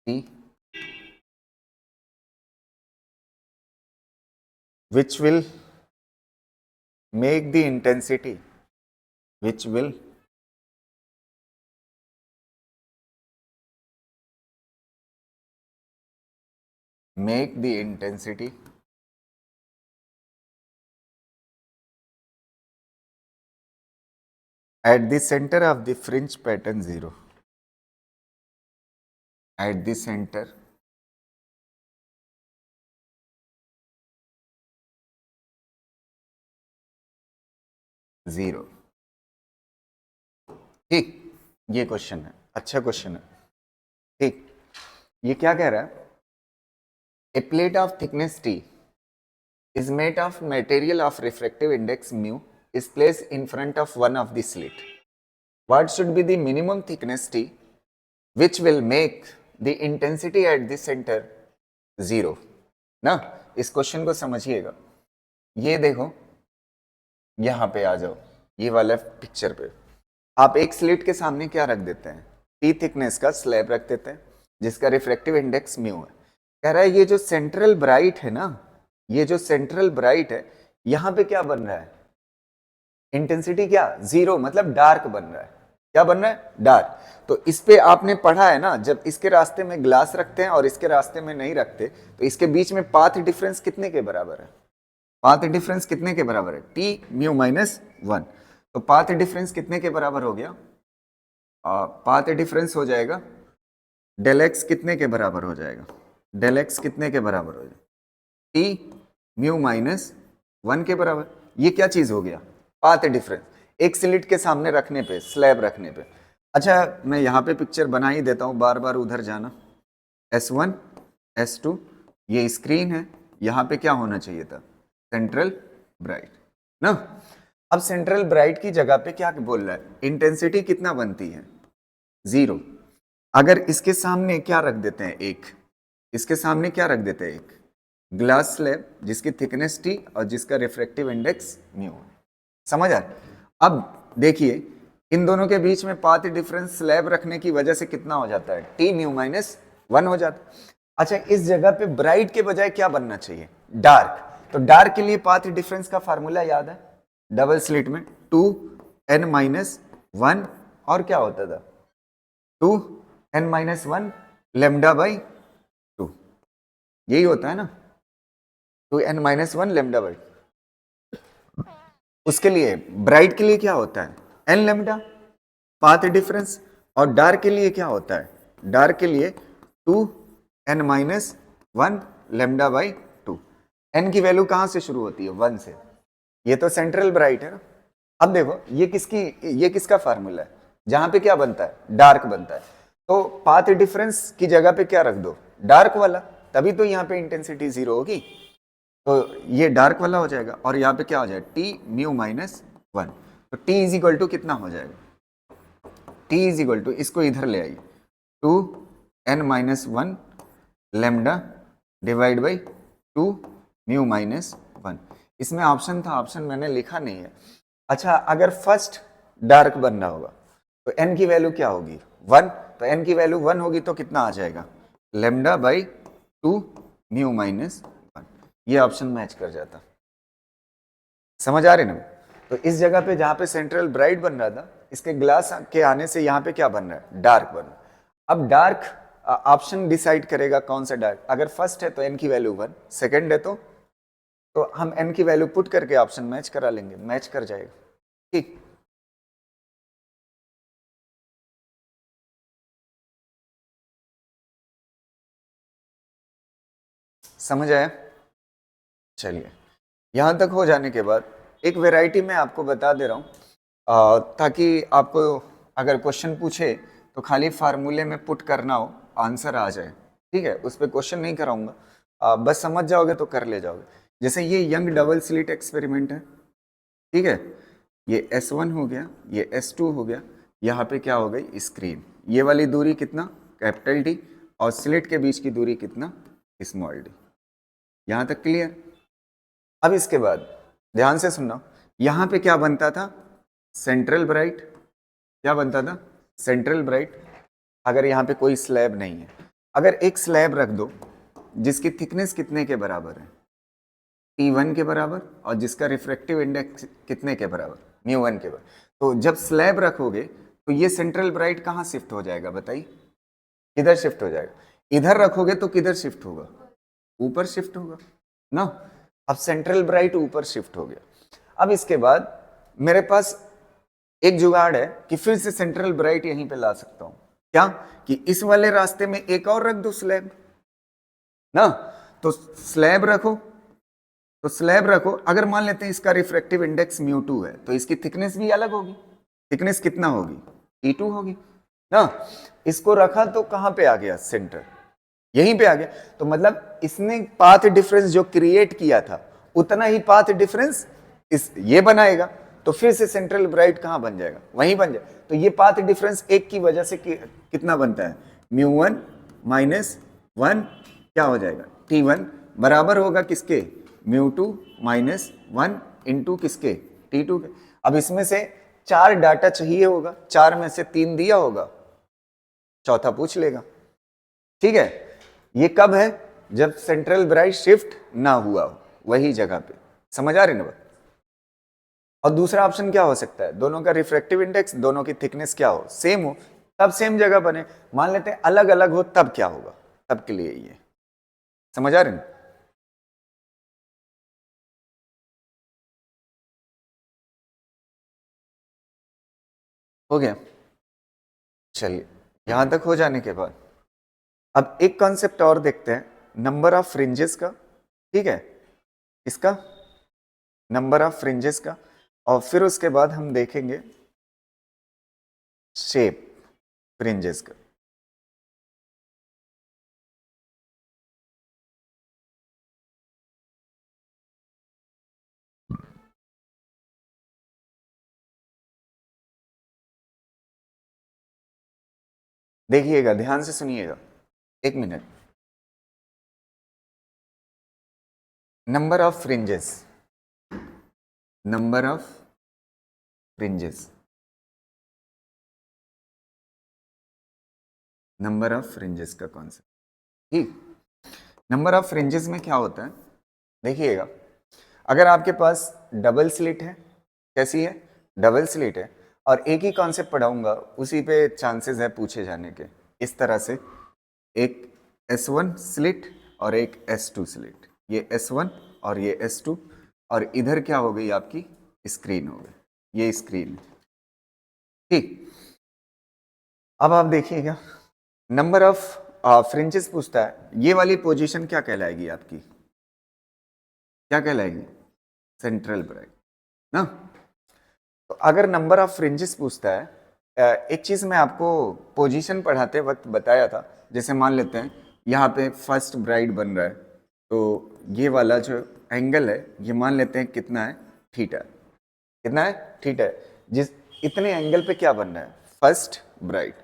T which will make the intensity, which will make the intensity at the center of the fringe pattern 0. At the center zero. ठीक, ये question है, अच्छा question है। ठीक, ये क्या कह रहा है? A plate of thickness T is made of material of refractive index mu is placed in front of one of the slit. What should be the minimum thickness T which will make the intensity at the center 0? ना, इस question को समझिएगा। ये देखो, यहां पे आ जाओ, ये वाला पिक्चर पे आप एक स्लिट के सामने क्या रख देते हैं? टी थिकनेस का स्लैब रख देते हैं जिसका रिफ्रैक्टिव इंडेक्स म्यू है। कह रहा है ये जो सेंट्रल ब्राइट है ना, ये जो सेंट्रल ब्राइट है, यहां पे क्या बन रहा है? इंटेंसिटी क्या? 0, मतलब डार्क बन रहा है। क्या बन रहा है? डार्क। तो इस पे आपने पढ़ा है ना, जब इसके रास्ते में ग्लास रखते हैं और इसके रास्ते में नहीं रखते तो इसके बीच में पाथ डिफरेंस कितने के बराबर है? पाथ डिफरेंस कितने के बराबर है? T mu minus 1। तो पाथ डिफरेंस कितने के बराबर हो गया? पाथ डिफरेंस हो जाएगा डेल एक्स कितने के बराबर हो जाएगा? डेल एक्स कितने के बराबर हो जाएगा? टी म्यू माइनस 1 के बराबर। ये क्या चीज हो गया? पाथ डिफरेंस, एक स्लिट के सामने रखने पे, स्लैब रखने पे। अच्छा, मैं यहाँ पे पिक्चर बना ही देता हूँ, बार बार उधर जाना। S1 S2 ये स्क्रीन है, यहाँ पे क्या होना चाहिए था? सेंट्रल ब्राइट ना। अब सेंट्रल ब्राइट की जगह पे क्या बोल रहा है, इंटेंसिटी कितना बनती है, 0। अगर इसके सामने क्या रख देते हैं, इसके सामने क्या रख देते हैं, एक ग्लास स्लैब जिसकी थिकनेस टी और जिसका रिफ्रैक्टिव इंडेक्स म्यू। समझ आ? अब देखिए इन दोनों के बीच में पाथ डिफरेंस स्लैब रखने की वजह से कितना हो जाता है, टी म्यू माइनस 1 हो जाता है। अच्छा, इस जगह पे ब्राइट के बजाय क्या बनना चाहिए, डार्क। तो डार्क के लिए पाथ डिफरेंस का फार्मूला याद है, डबल स्लिट में 2n-1 और क्या होता था, 2n-1 लेमडा बाई 2, यही होता है ना, 2n-1 लेमडा बाई। उसके लिए ब्राइट के लिए क्या होता है, n लेमडा पाथ डिफरेंस, और डार्क के लिए क्या होता है, डार्क के लिए 2n-1 लेमडा बाई 2। n की वैल्यू कहां से शुरू होती है, 1 से। ये तो सेंट्रल ब्राइट है ना। अब देखो ये किसका फार्मूला है, जहां पे क्या बनता है, डार्क बनता है। तो पाथ डिफरेंस की जगह पे क्या रख दो, डार्क वाला, तभी तो यहाँ पे इंटेंसिटी 0 होगी। तो ये डार्क वाला हो जाएगा और यहाँ पे क्या हो जाएगा, टी म्यू माइनस 1। तो टी इज इक्वल टू कितना हो जाएगा, टी इज इक्वल टू, इसको इधर ले आइए, 2n-1 lambda divide by 2 mu minus 1। इसमें ऑप्शन था, ऑप्शन मैंने लिखा नहीं है। अच्छा, अगर फर्स्ट डार्क बनना होगा तो n की वैल्यू क्या होगी, 1। तो n की वैल्यू 1 होगी तो कितना आ जाएगा, लेमडा बाई 2 म्यू माइनस 1। ये ऑप्शन मैच कर जाता। समझ आ रहे ना। तो इस जगह पे जहां पे सेंट्रल ब्राइट बन रहा था, इसके ग्लास के आने से यहाँ पे क्या बन रहा है, डार्क बन रहा है। अब डार्क ऑप्शन डिसाइड करेगा कौन सा डार्क। अगर फर्स्ट है तो n की वैल्यू 1, सेकंड है तो हम n की वैल्यू पुट करके ऑप्शन मैच करा लेंगे, मैच कर जाएगा। ठीक, समझ आया। चलिए, यहां तक हो जाने के बाद एक वैरायटी मैं आपको बता दे रहा हूं, ताकि आपको अगर क्वेश्चन पूछे तो खाली फार्मूले में पुट करना हो, आंसर आ जाए। ठीक है, उस पर क्वेश्चन नहीं कराऊंगा, बस समझ जाओगे तो कर ले जाओगे। जैसे ये यंग डबल स्लिट एक्सपेरिमेंट है, ठीक है, ये S1 हो गया, ये S2 हो गया, यहाँ पे क्या हो गई, स्क्रीन। ये वाली दूरी कितना, कैपिटल डी, और स्लिट के बीच की दूरी कितना, स्मॉल डी। यहाँ तक क्लियर। अब इसके बाद ध्यान से सुनना, यहाँ पे क्या बनता था, सेंट्रल ब्राइट। क्या बनता था, सेंट्रल ब्राइट। अगर यहाँ पे कोई स्लैब नहीं है, अगर एक स्लैब रख दो जिसकी थिकनेस कितने के बराबर है, T1 के बराबर, और जिसका रिफ्रैक्टिव इंडेक्स कितने के बराबर, μ1 के बराबर। तो जब स्लैब रखोगे तो ये सेंट्रल ब्राइट कहाँ शिफ्ट हो जाएगा, बताइए, किधर शिफ्ट हो जाएगा। इधर रखोगे तो किधर शिफ्ट होगा, ऊपर शिफ्ट होगा ना। अब सेंट्रल ब्राइट ऊपर शिफ्ट हो गया। अब इसके बाद मेरे पास एक जुगाड़ है कि फिर से सेंट्रल ब्राइट यहीं पे ला सकता हूं। क्या, कि इस वाले रास्ते में एक और रख दो स्लैब ना। तो स्लैब रखो, तो स्लैब रखो, अगर मान लेते हैं इसका रिफ्रैक्टिव इंडेक्स μ2 है तो इसकी थिकनेस भी अलग होगी। थिकनेस कितना होगी, T2 होगी ना। इसको रखा तो कहां पे आ गया, सेंटर, यहीं पे आ गया। तो मतलब इसने पाथ डिफरेंस जो क्रिएट किया था उतना ही पाथ डिफरेंस इस ये बनाएगा। तो फिर से सेंट्रल ब्राइट कहां बन जाएगा, वहीं बन जाए। तो ये पाथ डिफरेंस एक की वजह से कितना बनता है, μ1 माइनस 1 क्या हो जाएगा, T1 बराबर होगा किसके, μ2 माइनस 1 इंटू किसके, T2 के। अब इसमें से 4 डाटा चाहिए होगा, 4 में से 3 दिया होगा, चौथा पूछ लेगा। ठीक है, ये कब है, जब सेंट्रल ब्राइट शिफ्ट ना हुआ हो वही जगह पे। समझ आ रही ना बात। और दूसरा ऑप्शन क्या हो सकता है, दोनों का रिफ्रैक्टिव इंडेक्स, दोनों की थिकनेस क्या हो, सेम हो, तब सेम जगह बने। मान लेते हैं अलग अलग हो, तब क्या होगा, तब के लिए ये। समझ आ रही ना। हो गया। चलिए, यहां तक हो जाने के बाद अब एक कॉन्सेप्ट और देखते हैं, नंबर ऑफ फ्रिंजेस का। ठीक है, इसका नंबर ऑफ फ्रिंजेस का, और फिर उसके बाद हम देखेंगे शेप फ्रिंजेस का। देखिएगा, ध्यान से सुनिएगा, एक minute. Number of fringes, number of fringes, number of fringes का कॉन्सेप्ट। ठीक, नंबर ऑफ फ्रिंजेस में क्या होता है, देखिएगा, अगर आपके पास डबल स्लिट है, कैसी है, डबल स्लिट है, और एक ही कॉन्सेप्ट पढ़ाऊंगा, उसी पे चांसेस है पूछे जाने के। इस तरह से एक S1 स्लिट और एक S2 स्लिट, ये S1 और ये S2, और इधर क्या हो गई आपकी स्क्रीन हो गई, ये स्क्रीन। ठीक, अब आप देखिएगा, नंबर ऑफ फ्रिंजेस पूछता है, ये वाली पोजीशन क्या कहलाएगी आपकी, क्या कहलाएगी, सेंट्रल ब्राइट ना। तो अगर नंबर ऑफ फ्रिंजेस पूछता है, एक चीज मैं आपको पोजीशन पढ़ाते वक्त बताया था, जैसे मान लेते हैं यहाँ पे फर्स्ट ब्राइट बन रहा है, तो ये वाला जो एंगल है ये मान लेते हैं कितना है, थीटा, कितना है, थीटा है। जिस इतने एंगल पे क्या बन रहा है, फर्स्ट ब्राइट,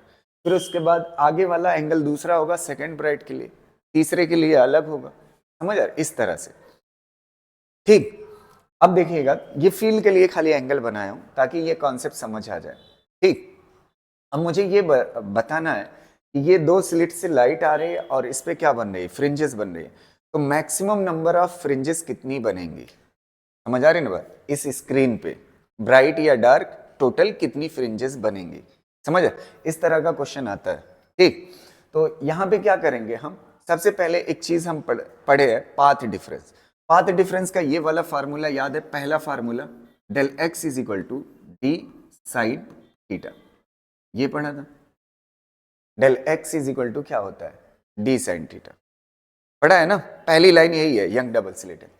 फिर उसके बाद आगे वाला एंगल दूसरा होगा सेकंड ब्राइट के लिए, तीसरे के लिए अलग होगा, समझ आ रहा है, इस तरह से। ठीक, अब देखिएगा, ये फील के लिए खाली एंगल बनाया हूं ताकि ये कॉन्सेप्ट समझ आ जाए। ठीक, अब मुझे ये बताना है कि ये दो स्लिट से लाइट आ रही है और इस पे क्या बन रही है, फ्रिंजेस बन रही है, तो मैक्सिमम नंबर ऑफ फ्रिंजेस कितनी बनेंगी, समझ आ रही है ना बात, इस स्क्रीन पे ब्राइट या डार्क टोटल कितनी फ्रिंजेस बनेंगी, समझ, इस तरह का क्वेश्चन आता है। ठीक, तो यहाँ पे क्या करेंगे हम, सबसे पहले एक चीज हम पढ़े है, पाथ डिफरेंस। पाथ डिफरेंस का ये वाला फार्मूला याद है, पहला formula del x is equal to d sine theta, ये पढ़ा था, del x is equal to क्या होता है, डी साइन थीटा, पढ़ा है ना, पहली लाइन यही है, यंग डबल स्लिट है।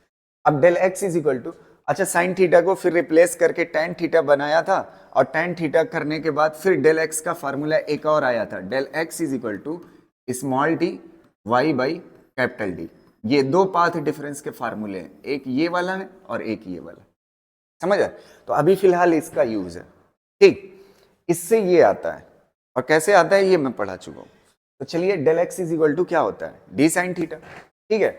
अब del x is equal to, अच्छा साइन थीटा को फिर रिप्लेस करके टैन थीटा बनाया था, और टैन थीटा करने के बाद फिर डेल एक्स का फार्मूला एक और आया था, del x is equal to small d Y by capital D. ये दो पाथ डिफरेंस के फार्मूले हैं, एक ये वाला है और एक ये वाला, समझ आए। तो अभी फिलहाल इसका यूज है। ठीक, इससे ये आता है, और कैसे आता है ये मैं पढ़ा चुका हूं। तो चलिए, del x is equal to क्या होता है, डी साइन थीटा। ठीक है,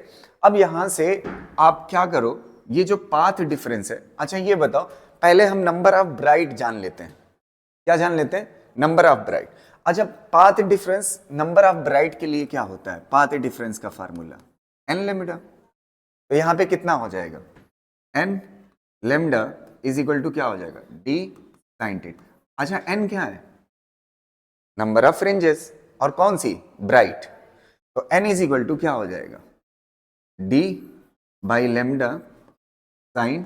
अब यहां से आप क्या करो, ये जो पाथ डिफरेंस है, अच्छा ये बताओ, पहले हम नंबर ऑफ ब्राइट जान लेते हैं, क्या जान लेते हैं, नंबर ऑफ ब्राइट। अच्छा, path difference number of bright के लिए क्या होता है, पाथ डिफरेंस का फार्मूला एन लेमडा, तो यहां पे कितना हो जाएगा, N lambda is equal to क्या हो जाएगा, डी साइन थीटा। अच्छा, एन क्या है, नंबर ऑफ फ्रिंजेस, और कौन सी, ब्राइट, तो एन इज इक्वल टू क्या हो जाएगा, d by lambda sine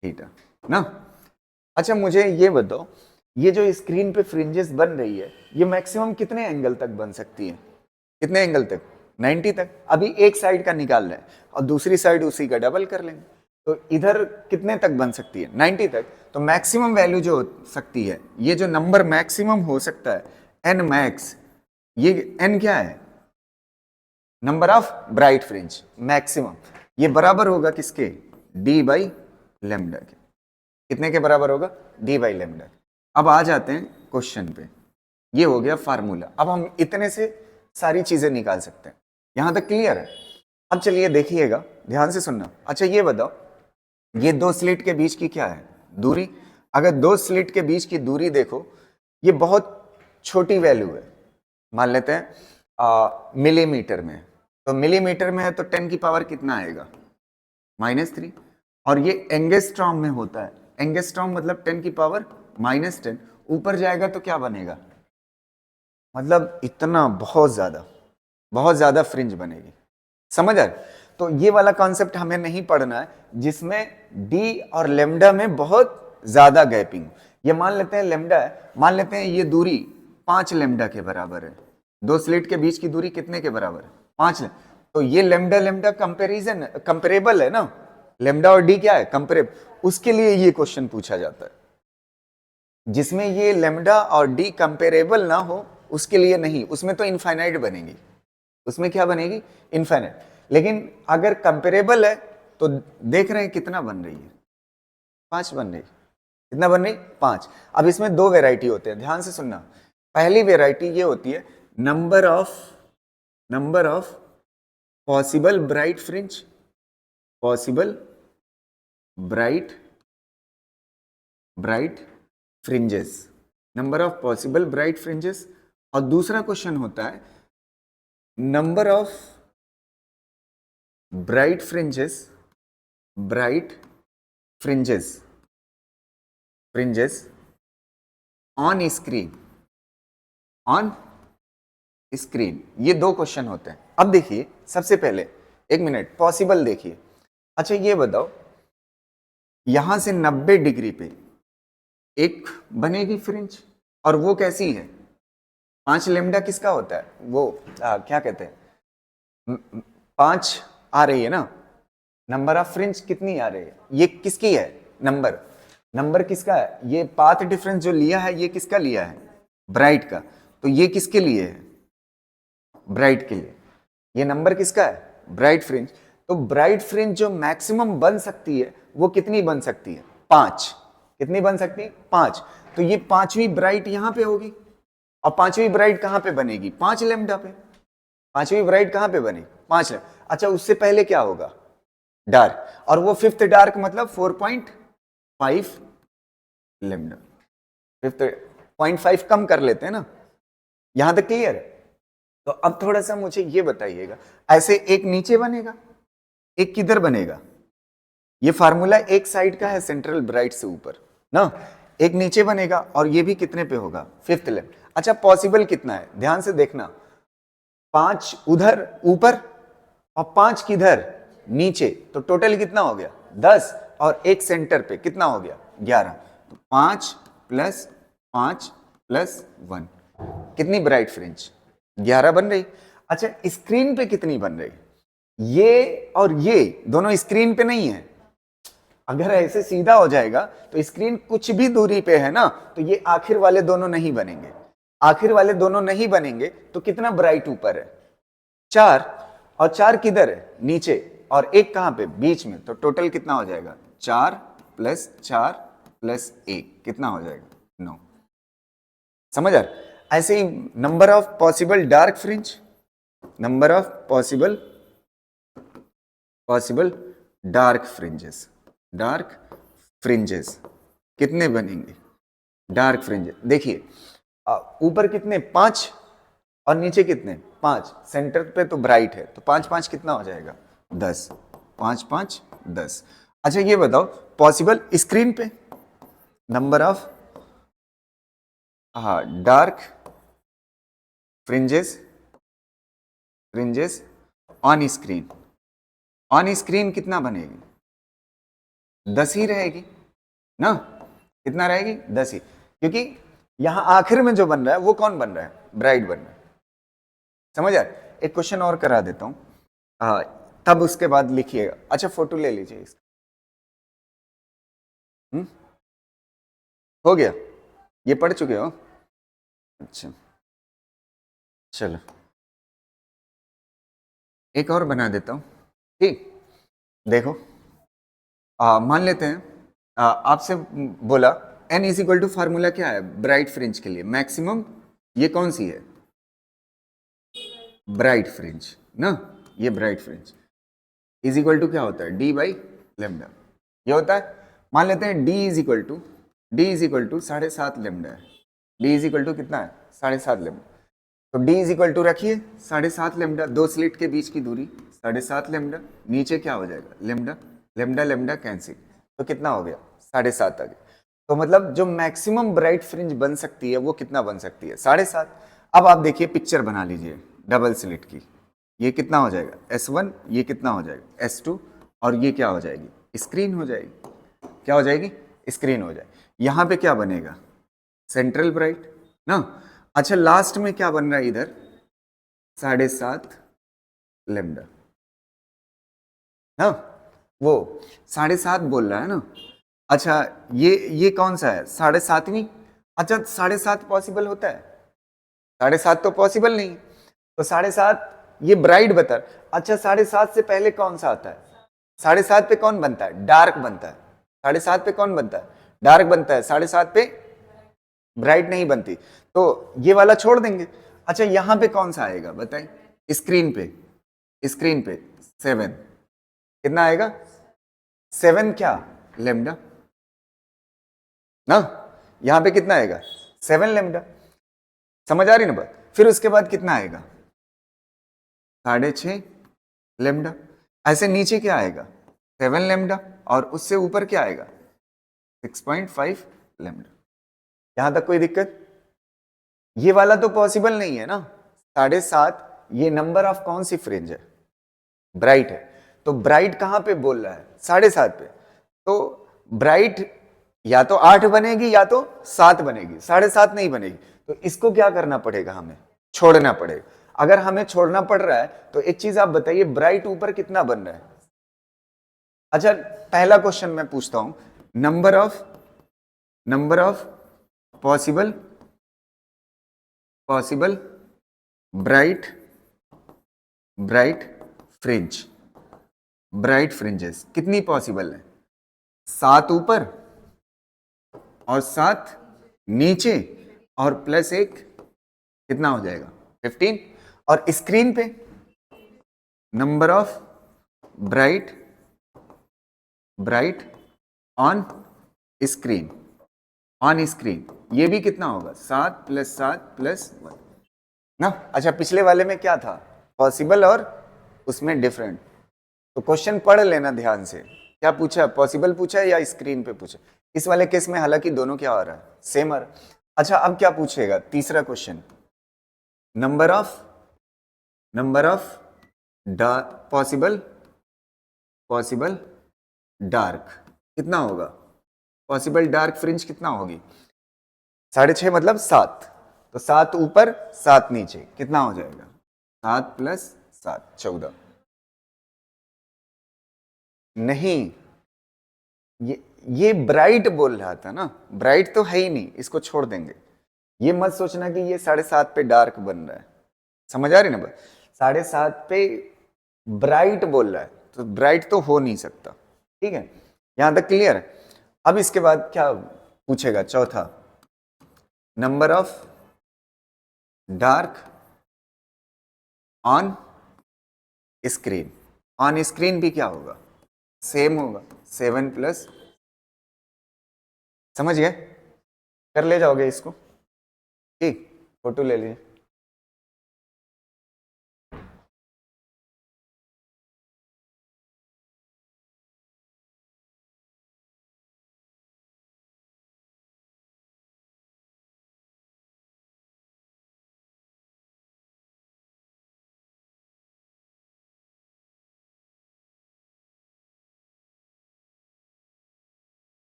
theta ना। अच्छा, मुझे ये बताओ, ये जो स्क्रीन पे फ्रिंजेस बन रही है, ये मैक्सिमम कितने एंगल तक बन सकती है, कितने एंगल तक, 90 तक। अभी एक साइड का निकाल रहे हैं और दूसरी साइड उसी का डबल कर लेंगे, तो इधर कितने तक बन सकती है, 90 तक। तो मैक्सिमम वैल्यू जो हो सकती है, ये जो नंबर मैक्सिमम हो सकता है, एन मैक्स, ये एन क्या है, number of bright fringe maximum, ये बराबर होगा किसके, डी बाई लेमडा के, कितने के बराबर होगा, डी बाई लेमडा। अब आ जाते हैं क्वेश्चन पे, ये हो गया फार्मूला। अब हम इतने से सारी चीजें निकाल सकते हैं, यहां तक क्लियर है। अब चलिए देखिएगा, ध्यान से सुनना। अच्छा ये बताओ, ये दो स्लिट के बीच की क्या है, दूरी। अगर दो स्लिट के बीच की दूरी देखो, ये बहुत छोटी वैल्यू है, मान लेते हैं मिलीमीटर में, तो मिलीमीटर में है तो 10 की पावर कितना आएगा, -3, और ये एंगस्ट्रॉम में होता है, एंगस्ट्रॉम मतलब 10 की पावर -10, ऊपर जाएगा तो क्या बनेगा, मतलब इतना बहुत ज्यादा फ्रिंज बनेगी, समझ आ। तो ये वाला कॉन्सेप्ट हमें नहीं पढ़ना है जिसमें डी और लेमडा में बहुत ज्यादा गैपिंग। ये मान लेते हैं लेमडा है, मान लेते हैं ये दूरी 5 लेमडा के बराबर है, दो स्लिट के बीच की दूरी कितने के बराबर है, 5। तो ये लेमडा लेमडा कंपेरिजन कंपेरेबल है ना, लेमडा और डी क्या है, कंपेरेबल, उसके लिए ये क्वेश्चन पूछा जाता है। जिसमें ये लेमडा और डी कंपेरेबल ना हो उसके लिए नहीं, उसमें तो इनफाइनाइट बनेगी, उसमें क्या बनेगी, इनफाइनाइट। लेकिन अगर कंपेरेबल है तो देख रहे हैं कितना बन रही है, 5 बन रही, कितना बन रही, 5। अब इसमें दो वेराइटी होते हैं, ध्यान से सुनना। पहली वेराइटी ये होती है number of possible bright fringe, possible bright fringes, number of possible bright fringes. और दूसरा क्वेश्चन होता है number of bright fringes on screen. ये दो क्वेश्चन होते हैं। अब देखिए सबसे पहले, एक मिनट, पॉसिबल देखिए। अच्छा ये बताओ, यहां से 90 डिग्री पे एक बनेगी फ्रिंज, और वो कैसी है? 5 लेमडा किसका होता है? वो क्या कहते हैं, 5 आ रही है ना, नंबर ऑफ फ्रिंज कितनी आ रही है? ये किसकी है? नंबर किसका है? ये पाथ डिफरेंस जो लिया है ये किसका लिया है? ब्राइट का। तो ये किसके लिए है? ब्राइट के लिए। ये नंबर किसका है? Bright fringe. तो ब्राइट फ्रिंज जो मैक्सिमम बन सकती है वो कितनी बन सकती है? 5। कितनी बन सकती है? 5। तो ये पांचवी ब्राइट यहां पे होगी, और पांचवी ब्राइट कहां पे बनेगी? 5 लेमडा पे। पांचवी ब्राइट कहां पे बनेगी? 5 लेमडा। अच्छा उससे पहले क्या होगा? डार्क, और वो फिफ्थ डार्क मतलब 4.5 लेमडा। फिफ्थ 0.5 कम कर लेते हैं ना। यहां तक क्लियर है? तो अब थोड़ा सा मुझे ये बताइएगा, ऐसे एक नीचे बनेगा, एक किधर बनेगा? ये फार्मूला एक साइड का है सेंट्रल ब्राइट से ऊपर ना, एक नीचे बनेगा, और ये भी कितने पे होगा? 5th level. अच्छा पॉसिबल कितना है? ध्यान से देखना, 5 उधर ऊपर और 5 किधर? नीचे। तो टोटल कितना हो गया? 10, और एक सेंटर पे कितना हो गया? 11। तो 5 + 5 + 1 कितनी ब्राइट फ्रिंज? 11 बन रही। अच्छा स्क्रीन पे कितनी बन रही? ये और ये दोनों स्क्रीन पे नहीं है। अगर ऐसे सीधा हो जाएगा तो स्क्रीन कुछ भी दूरी पे है ना, तो ये आखिर वाले दोनों नहीं बनेंगे। आखिर वाले दोनों नहीं बनेंगे तो कितना ब्राइट ऊपर है? 4, और 4 किधर है? नीचे, और एक कहां पे? बीच में। तो टोटल कितना हो जाएगा? 4 + 4 + 1 कितना हो जाएगा? 9। समझ आ रहा? ऐसे ही number of possible dark fringe, number of possible dark fringes कितने बनेंगे? डार्क फ्रिंजेस देखिए, ऊपर कितने? 5, और नीचे कितने? 5। सेंटर पे तो ब्राइट है, तो 5 5 कितना हो जाएगा? 10। 5 5 10। अच्छा ये बताओ, पॉसिबल स्क्रीन पे number of dark fringes on screen कितना बनेगी? 10 ही रहेगी ना। कितना रहेगी? 10 ही, क्योंकि यहां आखिर में जो बन रहा है वो कौन बन रहा है? ब्राइट बन रहा है। समझ आ? एक क्वेश्चन और करा देता हूं, तब उसके बाद लिखिएगा। अच्छा फोटो ले लीजिए इसका। हो गया? ये पढ़ चुके हो? अच्छा चलो एक और बना देता हूं। ठीक, देखो, मान लेते हैं आपसे बोला n = फार्मूला क्या है ब्राइट फ्रिंज के लिए? मैक्सिमम, ये कौन सी है? ब्राइट फ्रिंज ना, ये ब्राइट फ्रिंज = क्या होता है? d/λ। ये होता है। मान लेते हैं d = 7.5 लेमडा है। d कितना है? 7.5 लेमडा। तो d रखिए 7.5 लेमडा, दो स्लिट के बीच की दूरी 7.5 लेमडा। नीचे क्या हो जाएगा? लेमडा कैंसिल, तो कितना हो गया? 7.5 आ गया। तो मतलब जो मैक्सिमम ब्राइट फ्रिंज बन सकती है वो कितना बन सकती है? 7.5। अब आप देखिए, पिक्चर बना लीजिए डबल स्लिट की। ये कितना हो जाएगा? S1, ये कितना हो जाएगा? S2, और ये क्या हो जाएगी? स्क्रीन हो जाएगी। क्या हो जाएगी? स्क्रीन हो जाएगी। यहां पे क्या बनेगा? सेंट्रल ब्राइट ना। अच्छा लास्ट में क्या बन रहा है इधर? 7.5 लेमडा ना, वो 7.5 बोल रहा है ना। अच्छा ये कौन सा है? 7.5वीं। अच्छा 7.5 पॉसिबल होता है? 7.5 तो पॉसिबल नहीं। तो 7.5 ये ब्राइट बता। अच्छा 7.5 से पहले कौन सा आता है? 7.5 पे कौन बनता है? डार्क बनता है। 7.5 पे कौन बनता है? डार्क बनता है। 7.5 पे ब्राइट नहीं बनती, तो ये वाला छोड़ देंगे। अच्छा यहां पे कौन सा आएगा बताइए, स्क्रीन पे, स्क्रीन पे 7 कितना आएगा, 7 क्या, लेमडा ना, यहां पे कितना आएगा 7 लेमडा, समझ आ रही ना बात। फिर उसके बाद कितना आएगा 6.5 लेमडा, ऐसे नीचे क्या आएगा 7 लेमडा, और उससे ऊपर क्या आएगा 6.5 लेमडा। यहां तक कोई दिक्कत, ये वाला तो पॉसिबल नहीं है ना, 7.5 ये नंबर ऑफ कौन सी फ्रिंज है, ब्राइट है, तो ब्राइट कहां पे बोल रहा है 7.5 पे, तो ब्राइट या तो 8 बनेगी या तो 7 बनेगी, 7.5 नहीं बनेगी, तो इसको क्या करना पड़ेगा, हमें छोड़ना पड़ेगा। अगर हमें छोड़ना पड़ रहा है तो एक चीज आप बताइए, ब्राइट ऊपर कितना बन रहा है। अच्छा पहला क्वेश्चन मैं पूछता हूं, number of possible bright fringes कितनी पॉसिबल है, 7 ऊपर और 7 नीचे और प्लस 1 कितना हो जाएगा 15, और स्क्रीन पे number of bright on screen ये भी कितना होगा 7 + 7 + 1 ना। अच्छा पिछले वाले में क्या था, पॉसिबल और उसमें डिफरेंट, तो क्वेश्चन पढ़ लेना ध्यान से, क्या पूछा, पॉसिबल पूछा है या स्क्रीन पे पूछा। इस वाले केस में हालांकि दोनों क्या हो रहा है, सेम आ रहा है। अच्छा अब क्या पूछेगा, तीसरा question, number of possible dark कितना होगा, पॉसिबल डार्क फ्रिंज कितना होगी 6.5 मतलब 7, तो 7 ऊपर 7 नीचे कितना हो जाएगा 7 + 7 14, नहीं ये ब्राइट बोल रहा था ना, ब्राइट तो है ही नहीं, इसको छोड़ देंगे। ये मत सोचना कि ये 7.5 पे डार्क बन रहा है, समझ आ रही ना, 7.5 पे ब्राइट बोल रहा है, तो ब्राइट तो हो नहीं सकता, ठीक है, यहां तक क्लियर है। अब इसके बाद क्या पूछेगा, चौथा, number of dark on screen भी क्या होगा, सेम होगा, 7 +, समझ गए, कर ले जाओगे इसको, ठीक, फोटो ले लीजिए।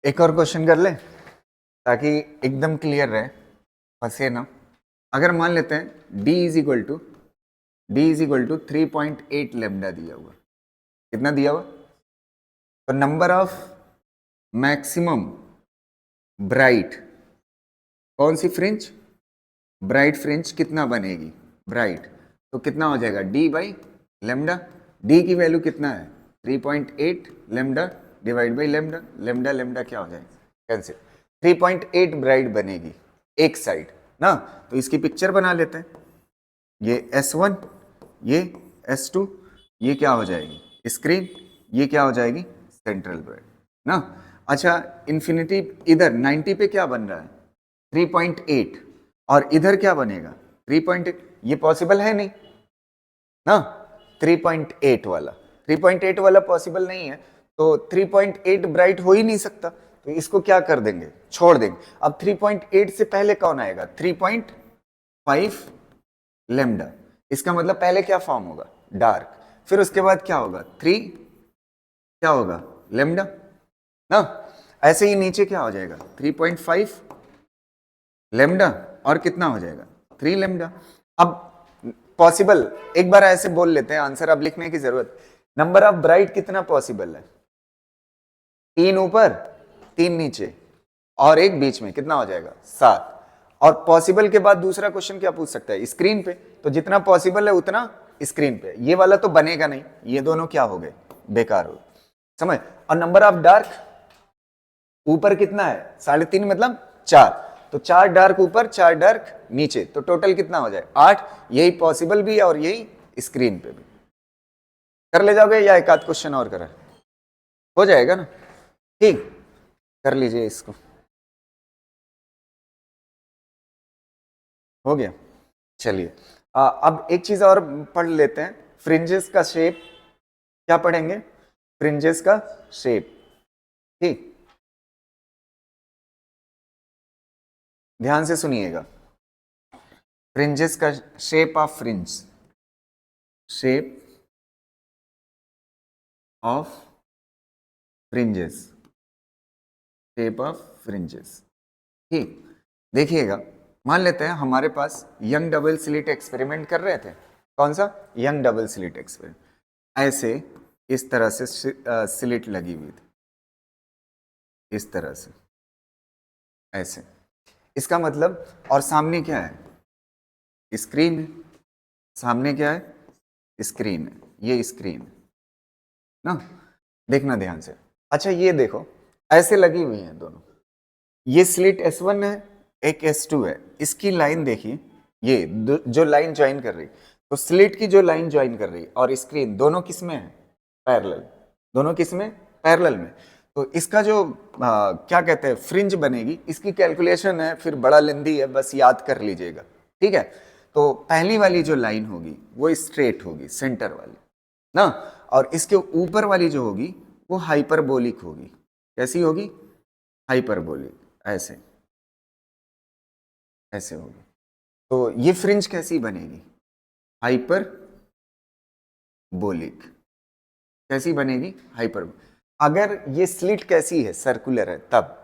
एक और क्वेश्चन कर ले ताकि एकदम क्लियर रहे, फंसे ना। अगर मान लेते हैं d is equal to 3.8 lambda दिया हुआ, कितना दिया हुआ, तो नंबर ऑफ मैक्सिमम ब्राइट कौन सी फ्रिंज, ब्राइट फ्रिंज कितना बनेगी, ब्राइट, तो कितना हो जाएगा d/लेमडा, d की वैल्यू कितना है 3.8 lambda divide by lambda, lambda क्या हो जाएगा कैंसिल, 3.8 ब्राइट बनेगी एक साइड ना, तो इसकी पिक्चर बना लेते हैं, ये S1 ये S2 ये क्या हो जाएगी स्क्रीन, ये क्या हो जाएगी सेंट्रल ब्राइट ना। अच्छा इन्फिनिटी इधर 90 पे क्या बन रहा है 3.8, और इधर क्या बनेगा 3.8, ये पॉसिबल है नहीं ना, 3.8 वाला पॉसिबल नहीं है, तो 3.8 ब्राइट हो ही नहीं सकता, तो इसको क्या कर देंगे छोड़ देंगे। अब 3.8 से पहले कौन आएगा 3.5 लेमडा, इसका मतलब पहले क्या फॉर्म होगा डार्क, फिर उसके बाद क्या होगा 3 क्या होगा लेमडा ना, ऐसे ही नीचे क्या हो जाएगा 3.5 लेमडा और कितना हो जाएगा 3 लेमडा। अब पॉसिबल एक बार ऐसे बोल लेते हैं, आंसर अब लिखने की जरूरत, नंबर ऑफ ब्राइट कितना पॉसिबल है 3 ऊपर 3 नीचे और एक बीच में, कितना हो जाएगा 7, और पॉसिबल के बाद दूसरा क्वेश्चन क्या पूछ सकता है स्क्रीन पे, तो जितना पॉसिबल है उतना स्क्रीन पे, ये वाला तो बनेगा नहीं, ये दोनों क्या हो गए बेकार हो समझ। और नंबर ऑफ डार्क ऊपर कितना है 3.5 मतलब 4, तो 4 डार्क ऊपर 4 डार्क नीचे, तो टोटल कितना हो जाए 8। यही पॉसिबल भी है और यही स्क्रीन पे भी। कर ले जाओगे या एक आध क्वेश्चन और करा हो जाएगा ना? ठीक, कर लीजिए इसको। हो गया। चलिए अब एक चीज और पढ़ लेते हैं, फ्रिंजेस का शेप। क्या पढ़ेंगे? फ्रिंजेस का शेप। ठीक, ध्यान से सुनिएगा। फ्रिंजेस का shape of fringe, shape of fringes, shape of fringes. ठीक, देखिएगा, मान लेते हैं हमारे पास यंग डबल स्लिट एक्सपेरिमेंट कर रहे थे। कौन सा? Young double slit experiment. ऐसे इस तरह से स्लिट लगी हुई थी, इस तरह से, ऐसे। इसका मतलब, और सामने क्या है? स्क्रीन है। सामने क्या है? स्क्रीन है, ये स्क्रीन है ना। देखना ध्यान से। अच्छा ये देखो, ऐसे लगी हुई हैं दोनों। ये स्लिट S1 है, एक S2 है। इसकी लाइन देखिए, ये जो लाइन ज्वाइन कर रही, तो स्लिट की जो लाइन ज्वाइन कर रही और स्क्रीन, दोनों किस में है? पैरेलल। दोनों किस में? पैरेलल में। तो इसका जो क्या कहते हैं, फ्रिंज बनेगी, इसकी कैलकुलेशन है, फिर बड़ा लेंदी है, बस याद कर लीजिएगा। ठीक है, तो पहली वाली जो लाइन होगी वो स्ट्रेट होगी, सेंटर वाली ना, और इसके ऊपर वाली जो होगी वो हाइपरबोलिक होगी। कैसी होगी? हाइपरबोलिक, ऐसे, ऐसे होगी। तो ये फ्रिंज कैसी बनेगी? हाइपर बोलिक। कैसी बनेगी? हाइपर। अगर ये स्लिट कैसी है? सर्कुलर है, तब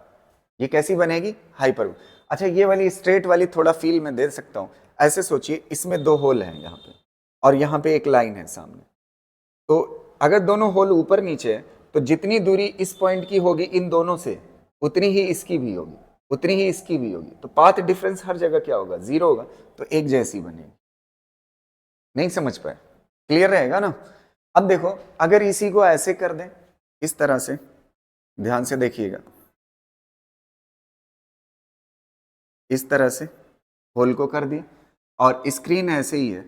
ये कैसी बनेगी? हाइपर। अच्छा ये वाली स्ट्रेट वाली थोड़ा फील मैं दे सकता हूं। ऐसे सोचिए, इसमें 2 होल हैं यहाँ पे, और यहाँ पे एक लाइन है सामने। तो अगर दोनों होल ऊपर नीचे है, तो जितनी दूरी इस पॉइंट की होगी इन दोनों से, उतनी ही इसकी भी होगी, उतनी ही इसकी भी होगी। तो पाथ डिफरेंस हर जगह क्या होगा? 0 होगा। तो एक जैसी बनेगी। नहीं समझ पाए? क्लियर रहेगा ना? अब देखो, अगर इसी को ऐसे कर दें, इस तरह से, ध्यान से देखिएगा, इस तरह से होल को कर दिया, और स्क्रीन ऐसे ही है।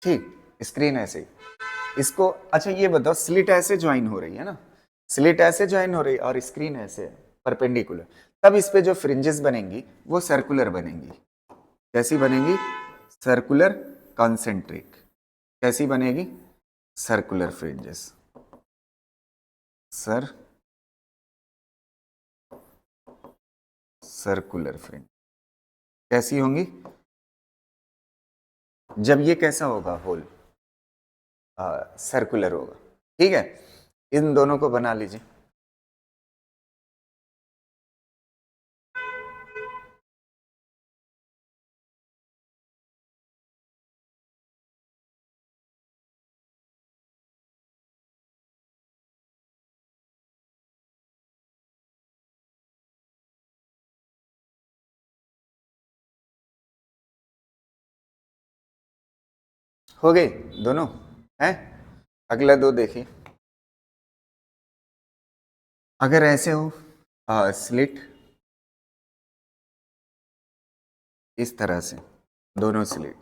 ठीक, स्क्रीन ऐसे ही। इसको, अच्छा ये बताओ, स्लिट ऐसे ज्वाइन हो रही है ना, स्लिट ऐसे ज्वाइन हो रही है और स्क्रीन ऐसे है, परपेंडिकुलर। तब इस पे जो फ्रिंजेस बनेंगी वो सर्कुलर बनेंगी। कैसी बनेगी? Circular concentric. कैसी बनेगी? सर्कुलर फ्रिंजेस, सर्कुलर फ्रिंज कैसी होंगी? जब ये कैसा होगा? होल सर्कुलर होगा। ठीक है, इन दोनों को बना लीजिए। हो गई दोनों हैं? अगला 2 देखिए। अगर ऐसे हो स्लिट, इस तरह से, दोनों स्लिट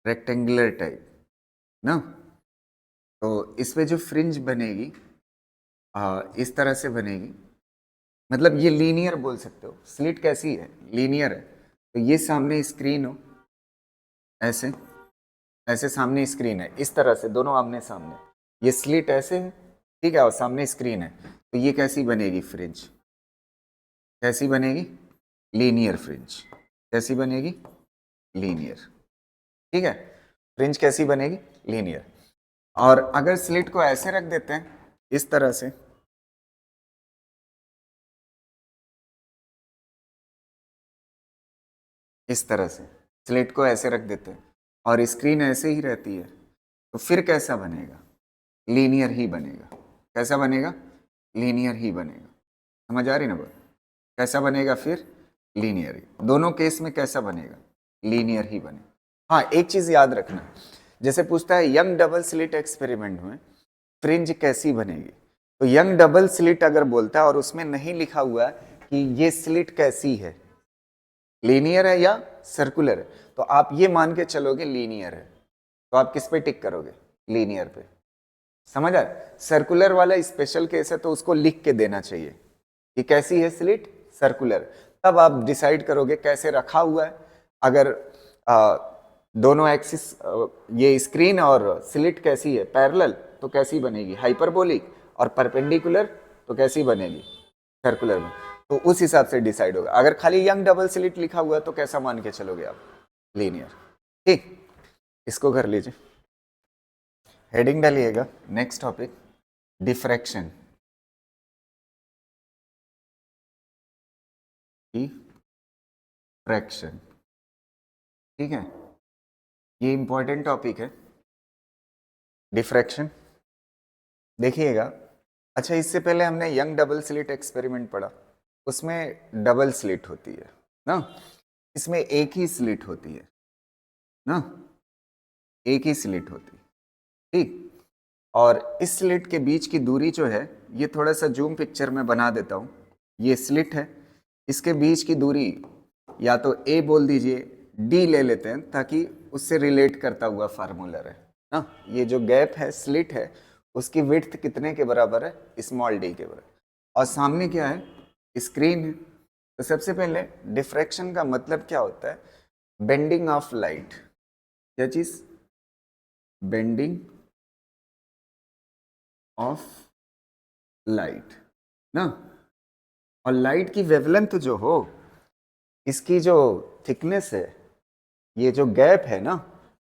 रेक्टेंगुलर टाइप ना, तो इस पे जो फ्रिंज बनेगी इस तरह से बनेगी। मतलब ये लीनियर बोल सकते हो। स्लिट कैसी है? लीनियर है। तो ये सामने स्क्रीन हो, ऐसे, ऐसे सामने स्क्रीन है, इस तरह से दोनों आमने सामने। ये स्लिट ऐसे है, ठीक है, और सामने स्क्रीन है। तो ये कैसी बनेगी? फ्रिंज। कैसी बनेगी? Linear fringe. कैसी बनेगी? लीनियर। ठीक है, फ्रिंज कैसी बनेगी? लीनियर। और अगर स्लिट को ऐसे रख देते हैं, इस तरह से, इस तरह से स्लिट को ऐसे रख देते हैं और स्क्रीन ऐसे ही रहती है, तो फिर कैसा बनेगा? लीनियर ही बनेगा। कैसा बनेगा? लीनियर ही बनेगा। समझ आ रही ना बात? कैसा बनेगा फिर? लीनियर ही। दोनों केस में कैसा बनेगा? लीनियर ही बनेगा। हाँ, एक चीज याद रखना, जैसे पूछता है यंग डबल स्लिट एक्सपेरिमेंट में फ्रिंज कैसी बनेगी, तो यंग डबल स्लिट अगर बोलता है और उसमें नहीं लिखा हुआ है कि ये स्लिट कैसी है, लीनियर है या सर्कुलर है, तो आप ये मान के चलोगे लीनियर है, तो आप किस पे टिक करोगे, लीनियर पे। समझ आए? सर्कुलर वाला स्पेशल केस है तो उसको लिख के देना चाहिए कि कैसी है स्लिट, सर्कुलर, तब आप डिसाइड करोगे कैसे रखा हुआ है। अगर दोनों एक्सिस ये स्क्रीन और स्लिट कैसी है, पैरेलल, तो कैसी बनेगी, हाइपरबोलिक, और परपेंडिकुलर तो कैसी बनेगी, सर्कुलर में। तो उस हिसाब से डिसाइड होगा। अगर खाली यंग डबल स्लिट लिखा हुआ है तो कैसा मान के चलोगे आप, लीनियर। ठीक, इसको कर लीजिए, हेडिंग डालिएगा, नेक्स्ट टॉपिक डिफ्रैक्शन। डिफ्रैक्शन, ठीक है, ये इंपॉर्टेंट टॉपिक है डिफ्रैक्शन, देखिएगा। अच्छा, इससे पहले हमने यंग डबल स्लिट एक्सपेरिमेंट पढ़ा, उसमें डबल स्लिट होती है ना, इसमें एक ही स्लिट होती है ना, एक ही स्लिट होती है, ठीक। और इस स्लिट के बीच की दूरी जो है, ये थोड़ा सा जूम पिक्चर में बना देता हूँ, ये स्लिट है, इसके बीच की दूरी या तो ए बोल दीजिए, डी ले लेते हैं ताकि उससे रिलेट करता हुआ फार्मूला है ना। ये जो गैप है, स्लिट है, उसकी विड्थ कितने के बराबर है, स्मॉल डी के बराबर, और सामने क्या है, स्क्रीन है। तो सबसे पहले डिफ्रैक्शन का मतलब क्या होता है, बेंडिंग ऑफ लाइट, क्या चीज, बेंडिंग ऑफ लाइट ना। और लाइट की वेवलेंथ जो हो, इसकी जो थिकनेस है, ये जो गैप है ना,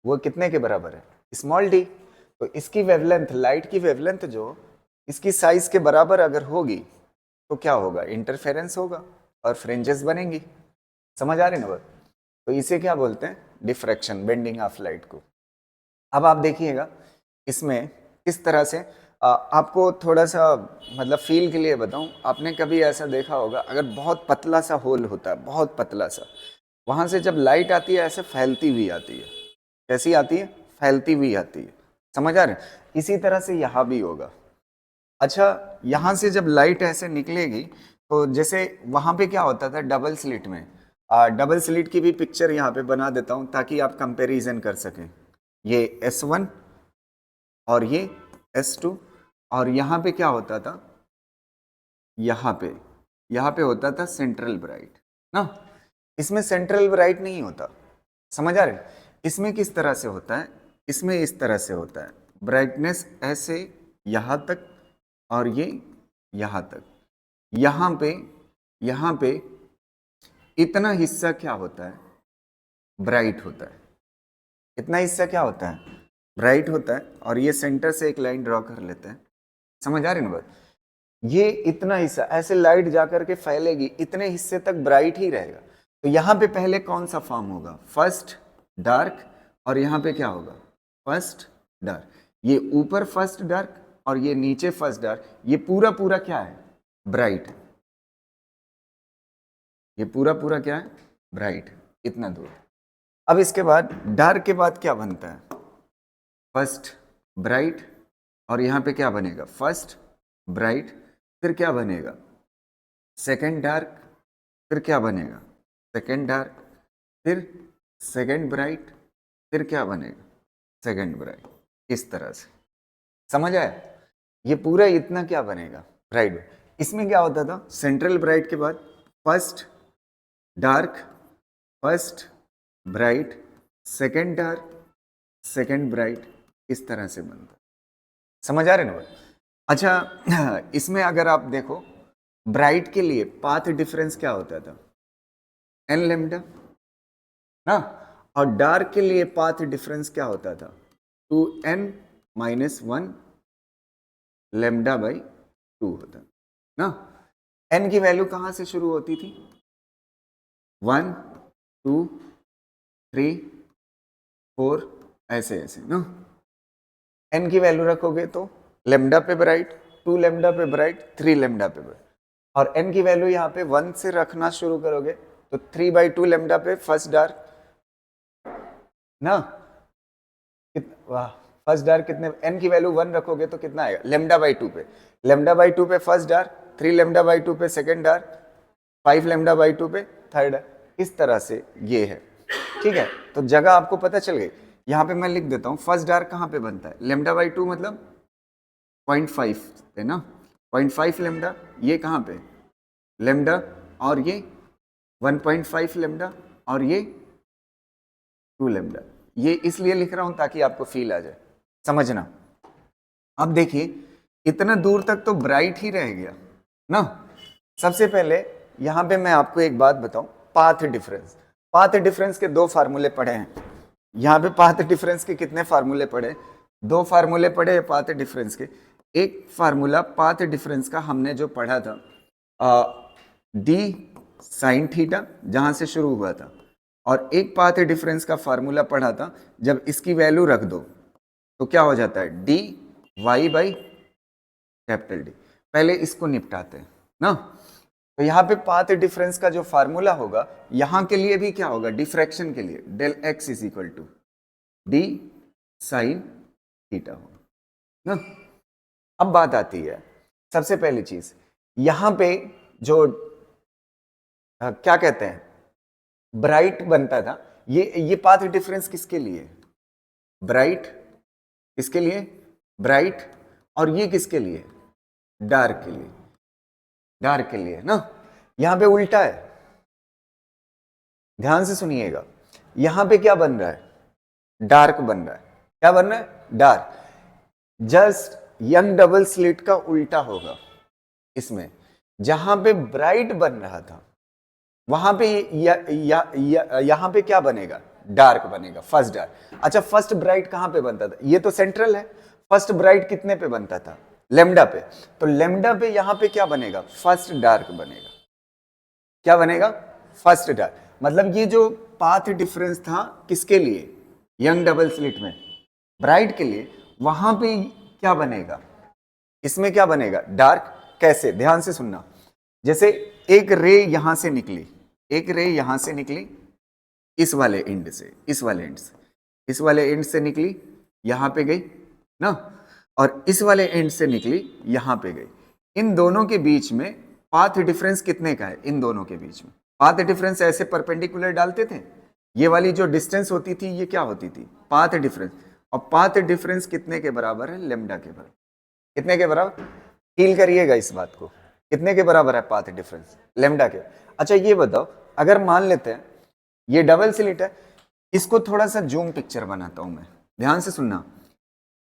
वो कितने के बराबर है, स्मॉल डी। तो इसकी वेवलेंथ, लाइट की वेवलेंथ जो इसकी साइज के बराबर अगर होगी तो क्या होगा, इंटरफेरेंस होगा और फ्रिंजेस बनेंगी। समझ आ रही ना बात? तो इसे क्या बोलते हैं, डिफ्रैक्शन, बेंडिंग ऑफ लाइट को। अब आप देखिएगा इसमें किस तरह से आपको थोड़ा सा मतलब फील के लिए बताऊं, आपने कभी ऐसा देखा होगा, अगर बहुत पतला सा होल होता है, बहुत पतला सा, वहां से जब लाइट आती है ऐसे फैलती हुई आती है, कैसी आती है, फैलती हुई आती है। समझ आ रहे हैं? इसी तरह से यहाँ भी होगा। अच्छा, यहाँ से जब लाइट ऐसे निकलेगी तो जैसे वहां पे क्या होता था डबल स्लिट में, डबल स्लिट की भी पिक्चर यहाँ पे बना देता हूँ ताकि आप कंपैरिजन कर सकें। ये S1 और ये S2, और यहाँ पे क्या होता था, यहाँ पे होता था सेंट्रल ब्राइट ना। इसमें सेंट्रल ब्राइट नहीं होता, समझ आ रहे? इसमें किस तरह से होता है, इसमें इस तरह से होता है, ब्राइटनेस ऐसे यहाँ तक और ये यहाँ तक, यहाँ पे इतना हिस्सा क्या होता है, ब्राइट होता है। इतना हिस्सा क्या होता है, ब्राइट होता है। और ये सेंटर से एक लाइन ड्रॉ कर लेते हैं, समझ आ रही ना बात? ये इतना हिस्सा ऐसे लाइट जाकर के फैलेगी, इतने हिस्से तक ब्राइट ही रहेगा। तो यहाँ पे पहले कौन सा फॉर्म होगा, फर्स्ट डार्क, और यहाँ पे क्या होगा, फर्स्ट डार्क। ये ऊपर फर्स्ट डार्क और ये नीचे फर्स्ट डार्क, ये पूरा पूरा क्या है, ब्राइट। ये पूरा पूरा क्या है, ब्राइट, इतना दूर। अब इसके बाद डार्क के बाद क्या बनता है, फर्स्ट ब्राइट, और यहाँ पे क्या बनेगा, फर्स्ट ब्राइट, फिर क्या बनेगा, सेकेंड डार्क, फिर क्या बनेगा, सेकेंड डार्क, फिर सेकेंड ब्राइट, फिर क्या बनेगा, सेकेंड ब्राइट। इस तरह से समझ आया? ये पूरा इतना क्या बनेगा, ब्राइट। इसमें क्या होता था, सेंट्रल ब्राइट के बाद first dark, first bright, second dark, second bright, इस तरह से बनता। समझ आ रहे ना? अच्छा, इसमें अगर आप देखो, ब्राइट के लिए पाथ डिफरेंस क्या होता था, n लेमडा ना, और डार्क के लिए पाथ डिफरेंस क्या होता था, 2n माइनस 1 लेमडा बाई 2 होता ना। n की वैल्यू कहां से शुरू होती थी, 1 2 3 4, ऐसे ऐसे ना। n की वैल्यू रखोगे तो लेमडा पे ब्राइट, 2 लेमडा पे ब्राइट, 3 लेमडा पे ब्राइट, और n की वैल्यू यहाँ पे 1 से रखना शुरू करोगे तो 3/2 लेमडा पे फर्स्ट डार्क ना, वाह, फर्स्ट डार्क कितने, n की वैल्यू 1 रखोगे तो कितना आएगा, लेमडा बाई 2 पे, लेमडा बाई 2 पे फर्स्ट डार्क, 3 लेमडा बाई 2 पे सेकेंड डार्क, 5 लेमडा बाई 2 पे थर्ड डार्क, इस तरह से ये है। ठीक है, तो जगह आपको पता चल गई। यहाँ पे मैं लिख देता हूँ फर्स्ट डार्क कहाँ पे बनता है, लेमडा बाई 2 मतलब 0.5 है ना, 0.5 लेमडा, ये कहाँ पे लेमडा, और ये 1.5 लेमडा, और ये 2 लेमडा। ये इसलिए लिख रहा हूं ताकि आपको फील आ जाए, समझना। अब देखिए इतना दूर तक तो ब्राइट ही रह गया ना। सबसे पहले यहां पे मैं आपको एक बात बताऊं, पाथ डिफरेंस। पाथ डिफरेंस के दो फार्मूले पढ़े हैं। यहाँ पे पाथ डिफरेंस के कितने फार्मूले पढ़े, दो फार्मूले पढ़े हैं पाथ डिफरेंस के। एक फार्मूला पाथ डिफरेंस का हमने जो पढ़ा था डी साइन थीटा, जहां से शुरू हुआ था, और एक पाथ डिफरेंस का फार्मूला पढ़ा था, जब इसकी वैल्यू रख दो तो क्या हो जाता है, d Y by capital d. पहले इसको निपटाते हैं ना। तो यहाँ पे पाथ डिफरेंस का जो फार्मूला होगा, यहां के लिए भी क्या होगा, डिफ्रैक्शन के लिए del x is equal to d sine theta होगा ना। अब बात आती है सबसे पहली चीज, यहां पे जो क्या कहते हैं ब्राइट बनता था, ये पाथ डिफरेंस किसके लिए, ब्राइट किसके लिए, ब्राइट, और ये किसके लिए, डार्क के लिए, डार्क के लिए ना। यहां पे उल्टा है, ध्यान से सुनिएगा। यहां पे क्या बन रहा है, डार्क बन रहा है। क्या बन रहा है, dark. Just young double slit का उल्टा होगा इसमें। जहां पे ब्राइट बन रहा था वहां पे यहां पे क्या बनेगा, डार्क बनेगा, फर्स्ट डार्क। अच्छा, फर्स्ट ब्राइट कहां पे बनता था, ये तो सेंट्रल है। फर्स्ट ब्राइट कितने पे बनता था, लेमडा पे। तो लेमडा पे यहां पे क्या बनेगा, फर्स्ट डार्क बनेगा। क्या बनेगा, फर्स्ट डार्क। मतलब ये जो पाथ डिफरेंस था किसके लिए, यंग डबल स्लिट में, ब्राइट के लिए, वहां पे क्या बनेगा, इसमें क्या बनेगा, डार्क। कैसे, ध्यान से सुनना। जैसे एक रे यहां से निकली, एक रे यहां से निकली इस वाले एंड से, इस वाले एंड से, इस वाले एंड से निकली, यहां पे गई ना, और इस वाले एंड से निकली, यहां पे गई। इन दोनों के बीच में पाथ डिफरेंस कितने का है, इन दोनों के बीच में पाथ डिफरेंस ऐसे परपेंडिकुलर डालते थे, ये वाली जो डिस्टेंस होती थी ये क्या होती थी, पाथ डिफरेंस। और पाथ डिफरेंस कितने के बराबर है, लेमडा के बराबर। कितने के बराबर, फील करिएगा इस बात को, कितने के बराबर है पाथ डिफरेंस, लेमडा के। अच्छा ये बताओ, अगर मान लेते हैं ये डबल स्लिट है, इसको थोड़ा सा जूम पिक्चर बनाता हूं मैं, ध्यान से सुनना।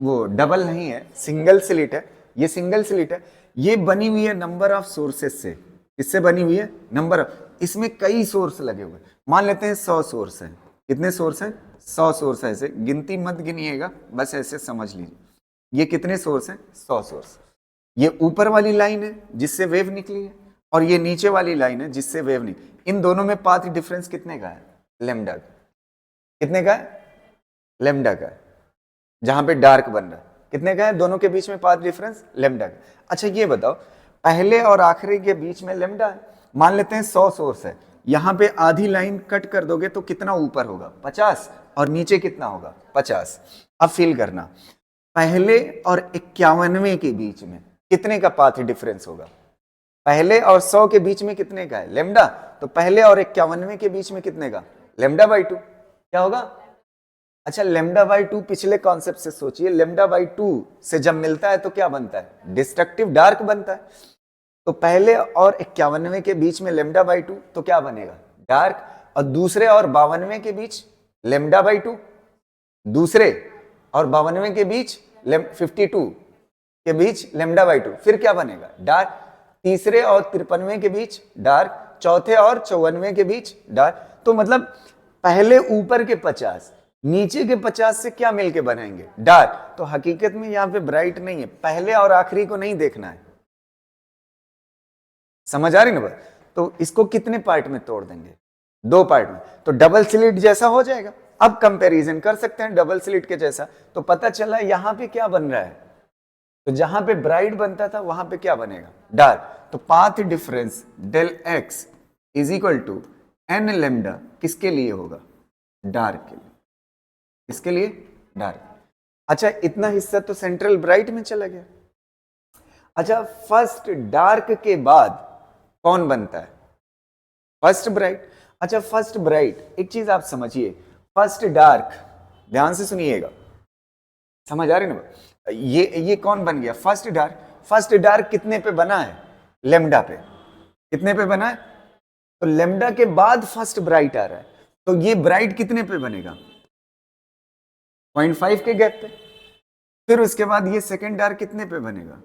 वो डबल नहीं है, सिंगल स्लिट है, ये सिंगल स्लिट है। ये बनी हुई है नंबर ऑफ सोर्सेस से। किससे बनी हुई है, नंबर ऑफ, इसमें कई सोर्स लगे हुए। मान लेते हैं 100 सोर्स है। कितने सोर्स है, 100 सोर्स है। ऐसे गिनती मत गिनिएगा, बस ऐसे समझ लीजिए। ये कितने सोर्स है, 100 सोर्स। ये ऊपर वाली लाइन है जिससे वेव निकली है, और ये नीचे वाली लाइन है जिससे वेव निकली। इन दोनों में पाथ डिफरेंस कितने का है, लेमडा का। कितने का है, लेमडा का है, जहां पे डार्क बन रहा है। कितने का है, दोनों के बीच में पाथ डिफरेंस, लेमडा का। अच्छा ये बताओ, पहले और आखिरी के बीच में लेमडा है। मान लेते हैं 100 सोर्स है, यहां पे आधी लाइन कट कर दोगे तो कितना ऊपर होगा, 50, और नीचे कितना होगा, 50। अब फील करना, पहले और 51वें के बीच में कितने का पाथ डिफरेंस होगा, पहले और 100 के बीच में कितने का है, लेमडा। तो पहले और 51वें के बीच में कितने का, लेमडा बाई 2। क्या होगा, अच्छा लेमडा बाई 2 पिछले कॉन्सेप्ट से सोचिए, लेमडा बाई 2 से जब मिलता है तो क्या बनता है, डिस्ट्रक्टिव डार्क बनता है। तो पहले और 51वें के बीच में लेमडा बाई 2 तो क्या बनेगा, डार्क। और दूसरे और 52वें के बीच लेमडा बाई 2, दूसरे और 52वें के बीच 52 के बीच लेमडा बाई 2, फिर क्या बनेगा, डार्क। तीसरे और 53वें के बीच डार्क, चौथे और 54वें के बीच डार्क। तो मतलब पहले ऊपर के 50 नीचे के 50 से क्या मिलके बनाएंगे, डार्क। तो हकीकत में यहां पे ब्राइट नहीं है, पहले और आखिरी को नहीं देखना है। समझ आ रही ना बात। तो इसको कितने पार्ट में तोड़ देंगे, 2 पार्ट में, तो डबल स्लिट जैसा हो जाएगा। अब कंपैरिजन कर सकते हैं डबल स्लिट के जैसा। तो पता चला यहां पे क्या बन रहा है, तो जहां पे ब्राइट बनता था वहां पे क्या बनेगा, डार्क। तो path difference del x is equal to n lambda किसके लिए होगा, डार्क के लिए। इसके लिए डार्क। अच्छा इतना हिस्सा तो सेंट्रल ब्राइट में चला गया। अच्छा फर्स्ट डार्क के बाद कौन बनता है? First bright. अच्छा फर्स्ट ब्राइट, एक चीज आप समझिए, फर्स्ट डार्क, ध्यान से सुनिएगा, समझ आ रही ना? ये कौन बन गया? First dark. फर्स्ट डार्क कितने पे बना है? लेमडा पे। कितने पे बना है? तो लेमडा के बाद फर्स्ट ब्राइट आ रहा है, तो ये ब्राइट कितने पे बनेगा? 0.5 के गैप पे। फिर उसके बाद ये सेकेंड डार्क कितने पे बनेगा?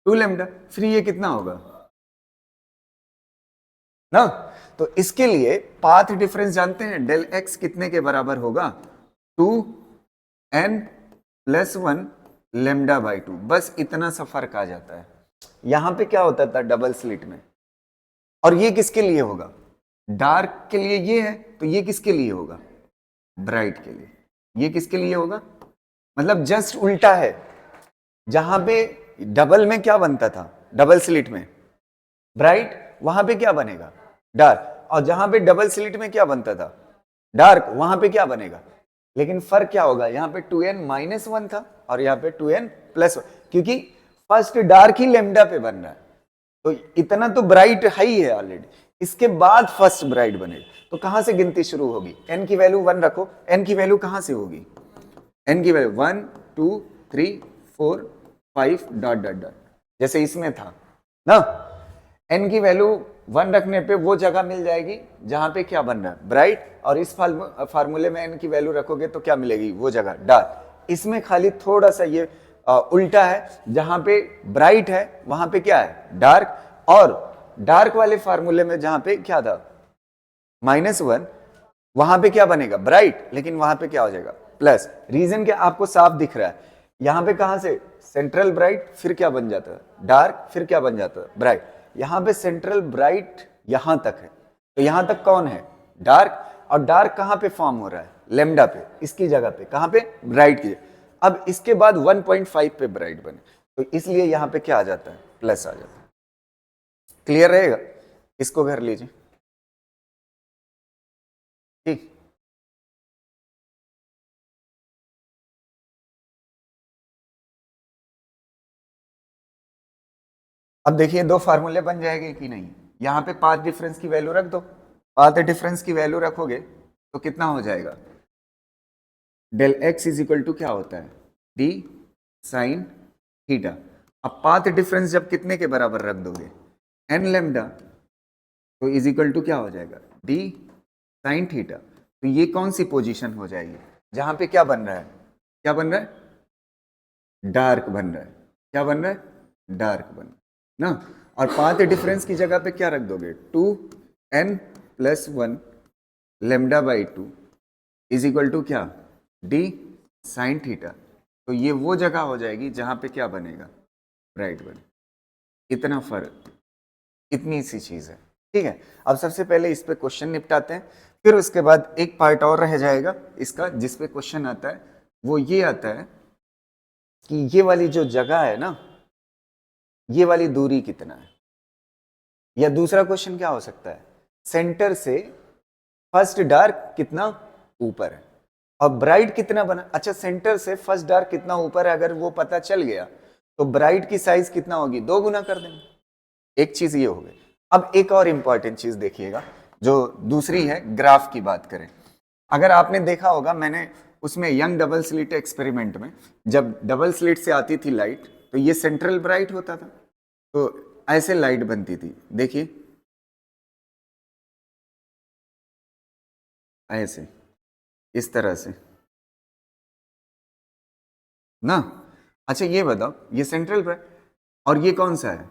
2 लेमडा। फिर ये कितना होगा ना? तो इसके लिए पाथ डिफरेंस जानते हैं, डेल एक्स कितने के बराबर होगा? 2n plus 1 lambda by 2। बस इतना सा फर्क आ जाता है। यहां पे क्या होता था डबल स्लिट में, और ये किसके लिए होगा? डार्क के लिए ये है, तो ये किसके लिए होगा? ब्राइट के लिए। ये किसके लिए होगा? मतलब जस्ट उल्टा है। जहां पे डबल में क्या बनता था, डबल स्लिट में ब्राइट, वहां पे क्या बनेगा? डार्क। और जहां पे डबल स्लिट में क्या बनता था? डार्क, वहां पे क्या बनेगा? लेकिन फर्क क्या होगा? यहां पे 2n माइनस 1 था और यहां पे 2n प्लस 1, क्योंकि फर्स्ट डार्क ही लेमडा पे बन रहा है, तो इतना तो ब्राइट है ही है ऑलरेडी। इसके बाद फर्स्ट ब्राइट बनेगा, तो कहां से गिनती शुरू होगी? n की वैल्यू 1 रखो। n की वैल्यू कहां से होगी? n की वैल्यू 1 2 3 4 5 डॉट डॉट डॉट, जैसे इसमें था ना। n की वैल्यू 1 रखने पे वो जगह मिल जाएगी जहां पे क्या बन रहा है? ब्राइट। और इस फार्मूले में n की वैल्यू रखोगे तो क्या मिलेगी? वो जगह डार्क। इसमें खाली थोड़ा सा ये उल्टा है, जहां पे ब्राइट है वहां पे क्या है? डार्क। और डार्क वाले फार्मूले में जहां पे क्या था? -1, वहां पे क्या बनेगा? ब्राइट। लेकिन वहां पे क्या हो जाएगा? प्लस। रीजन क्या आपको साफ दिख रहा है? यहां पे कहां से सेंट्रल ब्राइट, फिर क्या बन जाता है? डार्क, फिर क्या बन जाता है? ब्राइट। यहां पे सेंट्रल ब्राइट यहां तक है, तो यहां तक कौन है? डार्क। और डार्क कहां पे फॉर्म हो रहा है? लेमडा पे, इसकी जगह पे। कहां पे? ब्राइट की। अब इसके बाद 1.5 पे ब्राइट बने, तो इसलिए यहां पे क्या आ जाता है? प्लस आ जाता है। क्लियर रहेगा? इसको कर लीजिए। ठीक। अब देखिए दो फार्मूले बन जाएंगे कि नहीं? यहां पे पाथ डिफरेंस की वैल्यू रख दो। पाथ डिफरेंस की वैल्यू रखोगे तो कितना हो जाएगा? Del x is equal to क्या होता है? D sine theta. अब पाथ डिफरेंस जब कितने के बराबर रख दोगे? एन लेमडा, तो इज इक्वल टू क्या हो जाएगा? D sine theta. तो ये कौन सी पोजीशन हो जाएगी जहां पे क्या बन रहा है? क्या बन रहा है? डार्क बन रहा है। क्या बन रहा है? डार्क बन रहा है ना। और पाथ डिफरेंस की जगह पे क्या रख दोगे? 2n plus 1 lambda by 2 is equal to क्या? D sine theta. तो ये वो जगह हो जाएगी जहां पे क्या बनेगा? ब्राइट बने। इतना फर्क, इतनी सी चीज है। ठीक है, अब सबसे पहले इस पे क्वेश्चन निपटाते हैं, फिर उसके बाद एक पार्ट और रह जाएगा इसका जिस पे क्वेश्चन आता है, वो ये आता है कि ये वाली जो जगह है ना, ये वाली दूरी कितना है? या दूसरा क्वेश्चन क्या हो सकता है? सेंटर से फर्स्ट डार्क कितना ऊपर है और ब्राइट कितना बना? अच्छा सेंटर से फर्स्ट डार्क कितना ऊपर है अगर वो पता चल गया तो ब्राइट की साइज कितना होगी? 2 गुना कर देंगे। एक चीज ये हो गई। अब एक और इंपॉर्टेंट चीज देखिएगा, जो दूसरी है, ग्राफ की बात करें। अगर आपने देखा होगा, मैंने उसमें यंग डबल स्लिट एक्सपेरिमेंट में जब डबल स्लिट से आती थी लाइट तो ये सेंट्रल ब्राइट होता था, तो ऐसे लाइट बनती थी। देखिए ऐसे, इस तरह से ना। अच्छा ये बताओ, ये सेंट्रल ब्राइट और ये कौन सा है?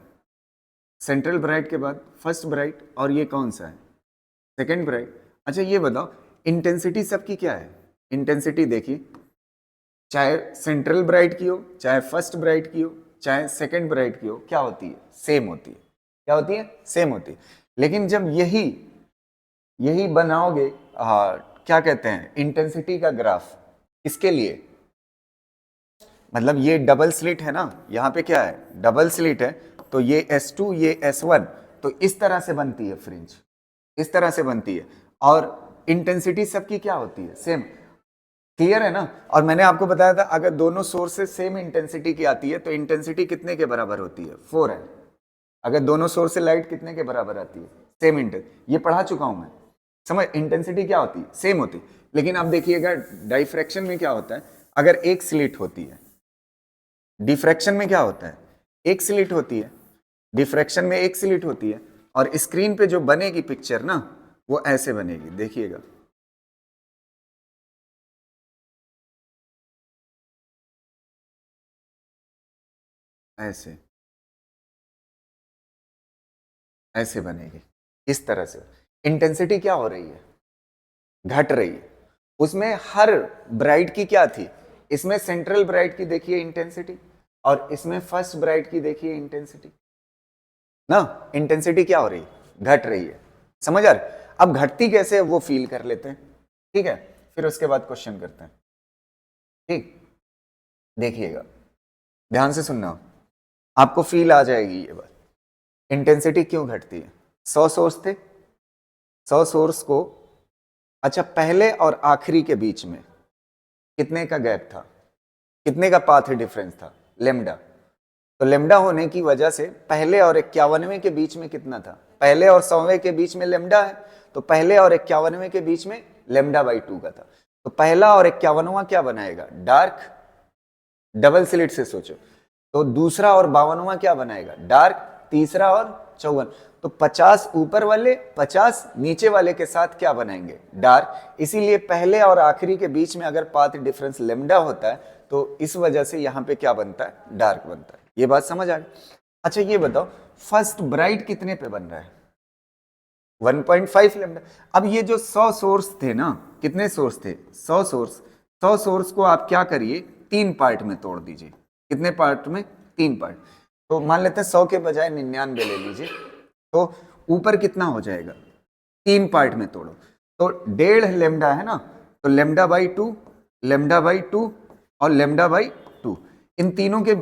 सेंट्रल ब्राइट के बाद फर्स्ट ब्राइट, और ये कौन सा है? Second bright. अच्छा ये बताओ, इंटेंसिटी सबकी क्या है? इंटेंसिटी देखिए, चाहे सेंट्रल ब्राइट की हो, चाहे फर्स्ट ब्राइट की हो, चाहे सेकंड ब्राइट की हो, क्या होती है? सेम होती है। क्या होती है? सेम होती है। लेकिन जब यही यही बनाओगे, क्या कहते हैं, इंटेंसिटी का ग्राफ, इसके लिए मतलब ये डबल स्लिट है ना, यहाँ पे क्या है? डबल स्लिट है, तो ये S2 ये S1, तो इस तरह से बनती है फ्रिंज, इस तरह से बनती है। और इंटेंसिटी सबकी क्या होती है? सेम। क्लियर है ना। और मैंने आपको बताया था अगर दोनों सोर्स से सेम इंटेंसिटी की आती है तो इंटेंसिटी कितने के बराबर होती है, 4 है। अगर दोनों सोर्स से लाइट कितने के बराबर आती है, सेम इंटेंसिटी, ये पढ़ा चुका हूं मैं, समझ। इंटेंसिटी क्या होती है, सेम होती है। लेकिन अब देखिएगा डाइफ्रैक्शन में क्या होता है, अगर एक स्लिट होती है, डिफ्रैक्शन में क्या होता है, एक स्लिट होती है, डिफ्रैक्शन में एक स्लिट होती है, और स्क्रीन पे जो बनेगी पिक्चर ना वो ऐसे बनेगी, देखिएगा। ऐसे ऐसे बनेगी, इस तरह से। इंटेंसिटी क्या हो रही है, घट रही है। उसमें हर ब्राइट की क्या थी, इसमें सेंट्रल ब्राइट की देखिए इंटेंसिटी, और इसमें फर्स्ट ब्राइट की देखिए इंटेंसिटी ना। इंटेंसिटी क्या हो रही है, घट रही है, समझ आ रही। अब घटती कैसे है वो फील कर लेते हैं, ठीक है, फिर उसके बाद क्वेश्चन करते हैं। ठीक, देखिएगा, ध्यान से सुनना, आपको फील आ जाएगी ये बात। इंटेंसिटी क्यों घटती है, 100 सोर्स थे, 100 सोर्स को, अच्छा पहले और आखिरी के बीच में कितने का गैप था, कितने का पाथ डिफरेंस था, लेमडा। तो लेमडा होने की वजह से पहले और 51वें के बीच में कितना था, पहले और 100वें के बीच में लेमडा है, तो पहले और 51वें के बीच में लेमडा बाई 2 का था। तो पहला और 51वां क्या बनाएगा, डार्क, डबल स्लिट से सोचो। तो दूसरा और 52वां क्या बनाएगा, डार्क, तीसरा और 54। तो 50 ऊपर वाले 50 नीचे वाले के साथ क्या बनाएंगे, डार्क। इसीलिए पहले और आखिरी के बीच में अगर पाथ डिफरेंस लेमडा होता है तो इस वजह से यहां पे क्या बनता है, डार्क बनता है। ये बात समझ आ गई। अच्छा ये बताओ फर्स्ट ब्राइट कितने पे बन रहा है, 1.5 लेमडा। अब ये जो 100 सोर्स थे ना, कितने सोर्स थे, 100 सोर्स, 100 सोर्स को आप क्या करिए, 3 पार्ट में तोड़ दीजिए। कितने पार्ट में, 3 पार्ट। तो मान लेते हैं 100 के बजाय 99 ले लीजिए, तो ऊपर कितना हो जाएगा, 3 पार्ट में तोड़ो तो 1.5 लेमडा है ना, तो लेमडा बाई 2, लेमडा बाई 2 और लेमडा बाई 2, इन तीनों के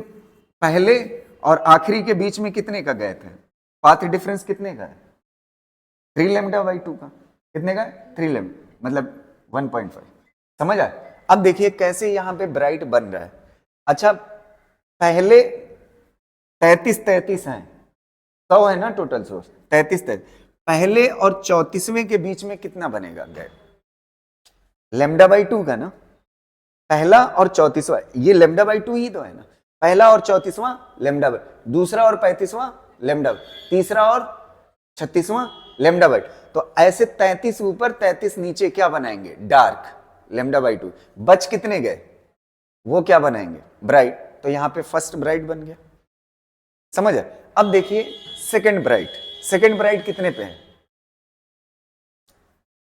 पहले और आखिरी के बीच में कितने का गैप है, पाथ डिफरेंस कितने का है, 3 लेमडा बाई 2 का। कितने का है, 3 लेमडा, मतलब 1.5। समझ आए। अब देखिए कैसे यहां पे ब्राइट बन रहा है। अच्छा पहले 33 है, 100 है ना टोटल सोर्स, 33 पहले और 34वें के बीच में कितना बनेगा गैप, लेमडा बाई 2 का ना, पहला और 34वां, ये लेमडा बाई 2 ही तो है ना, पहला और 34वां लेमडा बाई, दूसरा और 35वां लेमडा, तीसरा और 36वां लेमडा बाई। तो ऐसे 33 ऊपर 33 नीचे क्या बनाएंगे, डार्क, लेमडा बाई 2। बच कितने गए, वो क्या बनाएंगे, ब्राइट। तो यहां पे फर्स्ट ब्राइट बन गया, समझ है। अब देखिए सेकंड ब्राइट, सेकंड ब्राइट कितने पे है,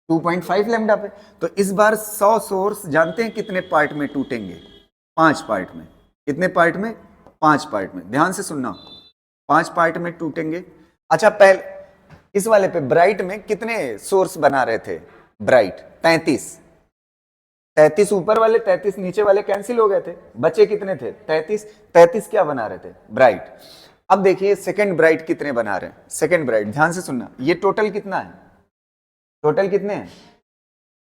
2.5 लेमडा पे। तो इस बार 100 सोर्स जानते हैं कितने पार्ट में टूटेंगे, 5 पार्ट में। कितने पार्ट में, 5 पार्ट में। ध्यान से सुनना, 5 पार्ट में टूटेंगे। अच्छा पहले इस वाले पे ब्राइट में कितने सोर्स बना रहे थे, ब्राइट 33, 33 ऊपर वाले 33 नीचे वाले कैंसिल हो गए थे, बचे कितने थे, 33, 33 क्या बना रहे थे, ब्राइट। अब देखिए सेकंड ब्राइट कितने बना रहे हैं, सेकंड ब्राइट ध्यान से सुनना, ये टोटल कितना है, टोटल कितने हैं,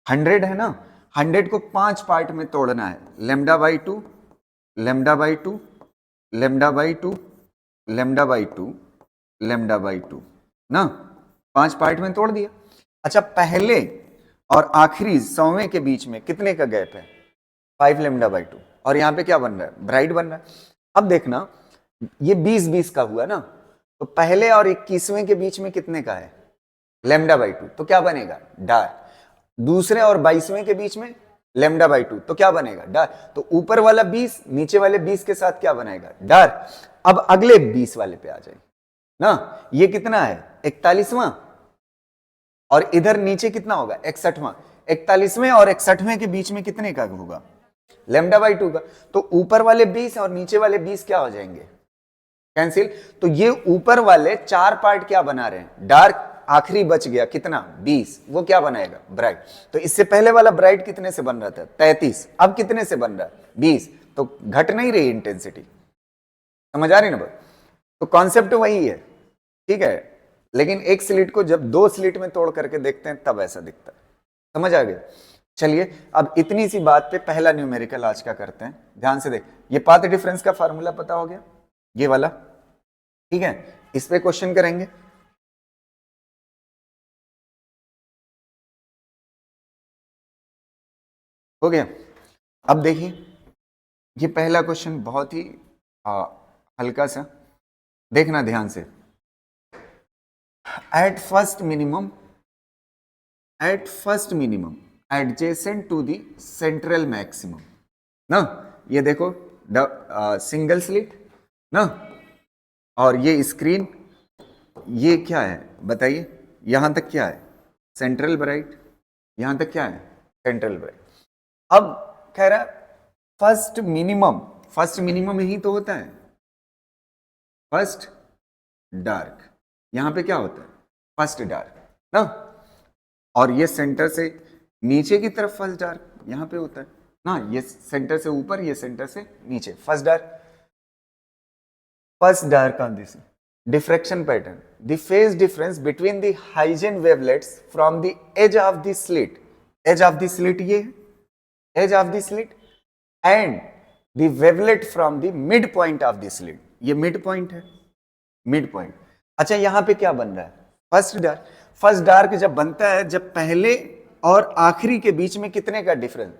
100 है ना। 100 को 5 पार्ट में तोड़ना है, lambda by 2, lambda by 2, lambda by 2, lambda by 2, lambda by 2 ना, 5 पार्ट में तोड़ दिया। अच्छा पहले और आखिरी 100वें के बीच में कितने का गैप है, 5 लेमडा बाई 2। और यहां पे क्या बन रहा है, ब्राइट बन रहा है। अब देखना ये 20-20 का हुआ ना, तो पहले और 21वें के बीच में कितने का है, लेमडा बाई 2, तो क्या बनेगा, डार्क। दूसरे और 22वें के बीच में लेमडा बाई 2, तो क्या बनेगा, डार्क। तो ऊपर वाला 20 नीचे वाले 20 के साथ क्या बनाएगा, डार्क। अब अगले 20 वाले पे आ जाए ना, ये कितना है 41वां, और इधर नीचे कितना होगा 61वां। 41वें और 61वें के बीच में कितने का होगा, लेमडा बाई 2 का। तो ऊपर वाले 20 और नीचे वाले 20 क्या हो जाएंगे, कैंसिल। तो ये ऊपर वाले 4 पार्ट क्या बना रहे हैं, डार्क। आखिरी बच गया कितना, 20, वो क्या बनाएगा, ब्राइट। तो इससे पहले वाला ब्राइट कितने से बन रहा था, 33, अब कितने से बन रहा है, 20। तो घट नहीं रही इंटेंसिटी, समझ आ रही ना बात। तो कॉन्सेप्ट वही है, ठीक है। लेकिन एक स्लिट को जब 2 स्लिट में तोड़ करके देखते हैं तब ऐसा दिखता है, समझ आ गया। चलिए अब इतनी सी बात पे पहला न्यूमेरिकल आज का करते हैं। ध्यान से देख, ये पाथ डिफरेंस का फार्मूला पता हो गया, ये वाला, ठीक है। इस पे क्वेश्चन करेंगे। हो गया। अब देखिए, ये पहला क्वेश्चन बहुत ही हल्का सा, देखना ध्यान से। At first minimum adjacent to the central maximum ना, ये देखो सिंगल स्लिट ना, और ये स्क्रीन, ये क्या है बताइए, यहां तक क्या है सेंट्रल ब्राइट, यहां तक क्या है सेंट्रल ब्राइट। अब कह रहा है फर्स्ट मिनिमम यही तो होता है, फर्स्ट डार्क, यहां पे क्या होता है फर्स्ट डार्क ना, और ये सेंटर से नीचे की तरफ फर्स्ट डार्क यहां पे होता है ना, ये सेंटर से ऊपर, ये सेंटर से नीचे first dark on this diffraction pattern, the phase difference between the Huygens wavelets from the edge of the slit ये edge of the slit and the wavelet from the midpoint of the slit, ये midpoint है, midpoint। अच्छा यहां पे क्या बन रहा है फर्स्ट डार्क जब बनता है, जब पहले और आखिरी के बीच में कितने का डिफरेंस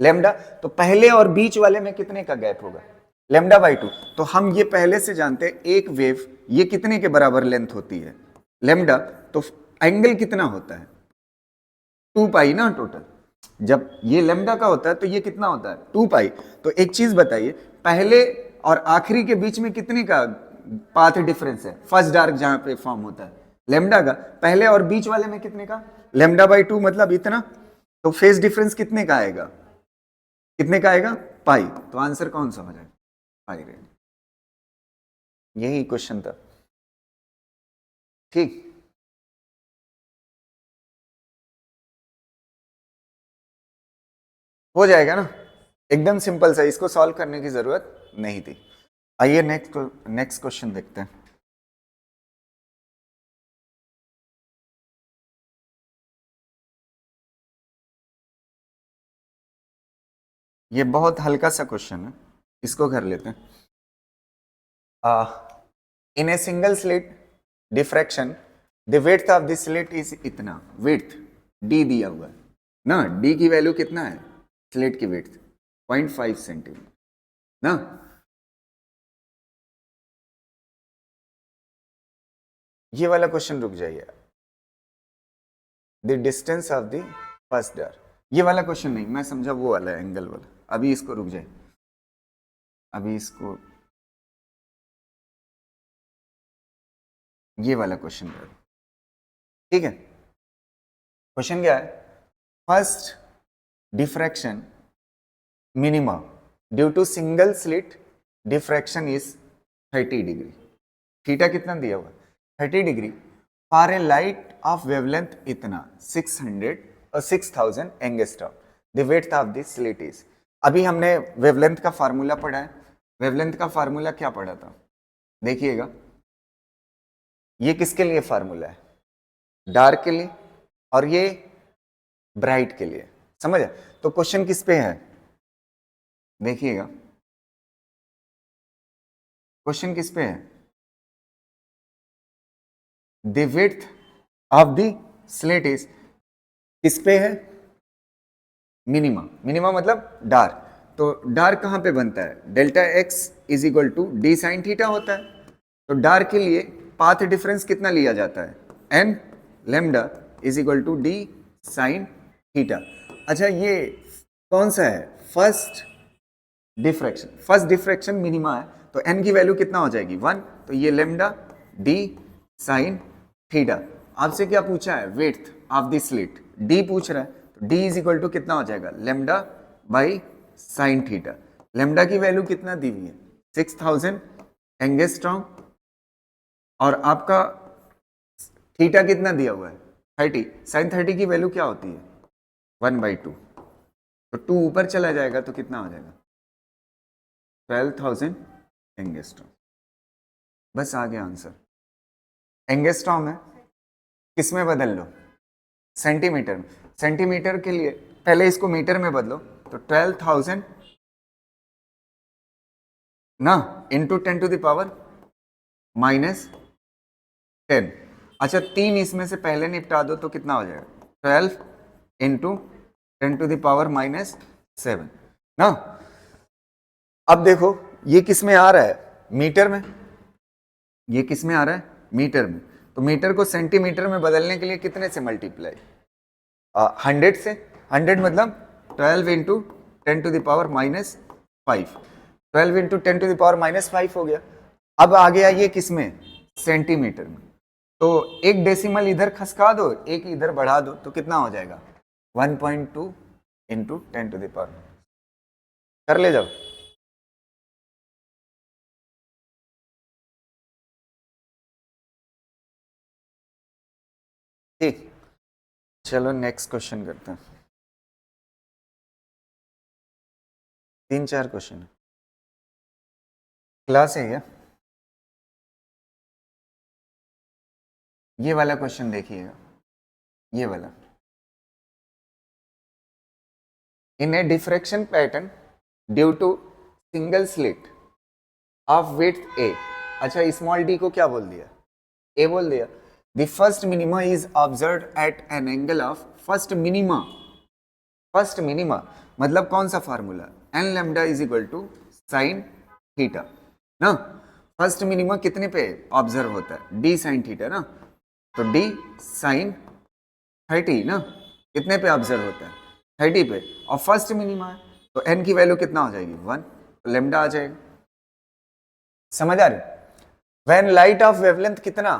लेमडा, तो पहले और बीच वाले में कितने का गैप होगा लेमडा बाई 2। तो हम ये पहले से जानते हैं एक वेव ये कितने के बराबर लेंथ होती है लेमडा, तो एंगल कितना होता है 2 पाई ना टोटल, जब ये लेमडा का होता है तो ये कितना होता है 2 पाई। तो एक चीज बताइए, पहले और आखिरी के बीच में कितने का पाथ डिफरेंस है फर्स्ट डार्क जहां पे फॉर्म होता है लेमडा का, पहले और बीच वाले में कितने का लेमडा बाई 2 मतलब इतना, तो फेज डिफरेंस कितने का आएगा पाई। तो आंसर कौन सा हो जाएगा पाई रेड, यही क्वेश्चन था, ठीक। हो जाएगा ना, एकदम सिंपल सा, इसको सॉल्व करने की जरूरत नहीं थी। आइए नेक्स्ट क्वेश्चन देखते हैं। ये बहुत हल्का सा क्वेश्चन है, इसको कर लेते हैं। In a single slit diffraction the width of the slit is इतना, विड्थ डी दिया हुआ है ना, डी की वैल्यू कितना है स्लिट की विड्थ 0.5 सेंटीमीटर ना। ये वाला क्वेश्चन रुक जाइए, the distance of the first dark, ये वाला क्वेश्चन नहीं, मैं समझा वो वाला एंगल वाला, अभी इसको रुक जाए, अभी इसको ये वाला क्वेश्चन, ठीक है। क्वेश्चन क्या है, first diffraction minima due to single slit diffraction is 30 degree, theta कितना दिया हुआ 30 degree, for a light of wavelength इतना 600 और 6000 angstrom, the width of the slit is. अभी हमने वेवलेंथ का फार्मूला पढ़ा है, वेवलेंथ का फार्मूला क्या पढ़ा था देखिएगा, ये किसके लिए फार्मूला है डार्क के लिए, और ये ब्राइट के लिए, समझ। तो क्वेश्चन किस पे है देखिएगा, क्वेश्चन किस पे है, the width of the slit is किस पे है मिनिमा मतलब डार्क, तो डार्क कहां पे बनता है delta x is equal to d sine theta होता है, तो डार्क के लिए पाथ डिफरेंस कितना लिया जाता है n lambda is equal to d sine theta. अच्छा ये कौन सा है फर्स्ट डिफ्रैक्शन मिनिमा है, तो एन की वैल्यू कितना हो जाएगी 1, तो ये लेमडा डी साइन थीटा। आपसे क्या पूछा है width of the slit, D पूछ रहा है, तो डी इज इक्वल टू कितना हो जाएगा lambda by sine theta, lambda की वैल्यू कितना दी हुई है 6000 एंगस्ट्रॉम, और आपका थीटा कितना दिया हुआ है 30, साइन 30 की वैल्यू क्या होती है 1/2, तो 2 ऊपर चला जाएगा तो कितना हो जाएगा 12,000 एंगस्ट्रॉम, बस आ गया आंसर। एंगस्ट्रॉम है, किस में बदल लो सेंटीमीटर में, सेंटीमीटर के लिए पहले इसको मीटर में बदलो, तो 12,000 ना इंटू 10⁻⁻10। अच्छा 3 इसमें से पहले निपटा दो तो कितना हो जाएगा, 12 इंटू 10⁻⁻7 ना। अब देखो ये किस में आ रहा है, मीटर में, ये किस में आ रहा है, मीटर में। तो मीटर को सेंटीमीटर में बदलने के लिए कितने से मल्टीप्लाई, 100 से। 100 मतलब 12 इंटू 10⁻⁻5, 12 इंटू 10⁻⁻5 हो गया। अब आ गया ये किस में, सेंटीमीटर में। तो एक डेसिमल इधर खसका दो, एक इधर बढ़ा दो, तो कितना हो जाएगा, 1.2 इंटू 10⁻। कर ले जाओ। ठीक, चलो नेक्स्ट क्वेश्चन करते हैं। 3-4 क्वेश्चन है, क्लास है क्या। ये वाला क्वेश्चन देखिएगा, ये वाला। In a diffraction pattern due to single slit of width A. अच्छा स्मॉल डी को क्या बोल दिया, ए बोल दिया। The first minima is observed at an angle of, first minima, first minima मतलब कौन सा formula, n lambda is equal to sine theta ना। फर्स्ट मिनिमा कितने पे ऑब्जर्व होता है, डी साइन थीटा ना। तो डी साइन 30 ना, कितने पे ऑब्जर्व होता है, 30 पे। और फर्स्ट मिनिमा है तो एन की वैल्यू कितना हो जाएगी, 1, तो लेमडा आ जाएगा। समझ आ रही, व्हेन लाइट ऑफ वेवलेंथ कितना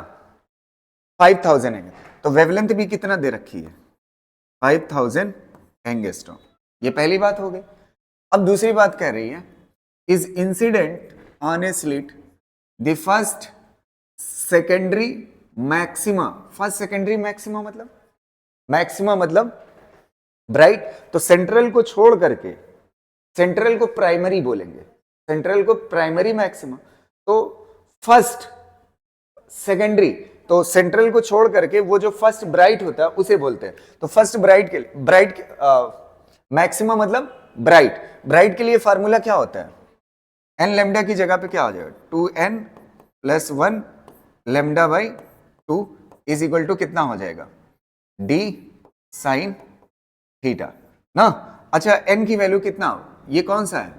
5000 है, तो वेवलेंथ भी कितना दे रखी है, 5000 एंगस्ट्रॉम। ये पहली बात हो गई। अब दूसरी बात कह रही है, is incident on A slit the first secondary maxima. First secondary maxima मतलब, मैक्सिमा मतलब ब्राइट, तो सेंट्रल को छोड़ करके, सेंट्रल को प्राइमरी बोलेंगे, सेंट्रल को प्राइमरी मैक्सिमा। तो फर्स्ट सेकेंडरी, तो सेंट्रल को छोड़ करके वो जो फर्स्ट ब्राइट होता है उसे बोलते हैं। तो फर्स्ट ब्राइट के लिए, ब्राइट मैक्सिमा मतलब ब्राइट, ब्राइट के लिए फार्मूला क्या होता है, एन लेमडा की जगह पे क्या हो जाएगा, 2n + 1 lambda by 2 is equal to कितना हो जाएगा, डी साइन थीटा ना। अच्छा n की वैल्यू कितना, ये कौन सा है,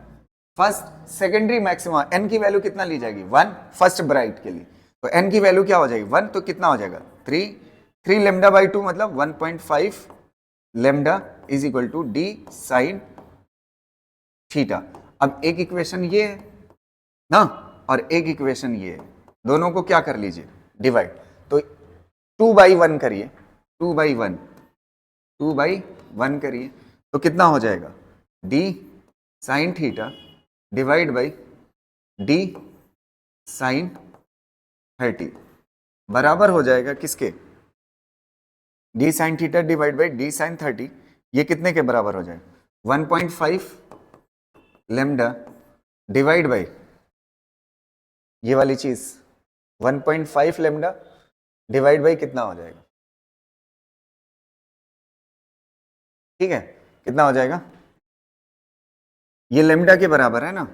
फर्स्ट सेकेंडरी मैक्सिमा, n की वैल्यू कितना ली जाएगी, 1 फर्स्ट ब्राइट के लिए। तो n की वैल्यू क्या हो जाएगी, 1, तो कितना हो जाएगा 3 लेमडा बाई 2 मतलब 1.5 lambda is equal to d sine theta. अब एक इक्वेशन ये है ना, और एक इक्वेशन ये है, दोनों को क्या कर लीजिए, डिवाइड। तो 2/1 करिए, 2/1, 2/1 करिए, तो कितना हो जाएगा, d sine theta divide by d sine 30 बराबर हो जाएगा किसके, d sine theta divide by d sine 30। ये कितने के बराबर हो जाएगा, 1.5 लेमडा डिवाइड बाई ये वाली चीज 1.5 लेमडा डिवाइड बाई कितना हो जाएगा, ठीक है, कितना हो जाएगा, ये लेमडा के बराबर है ना,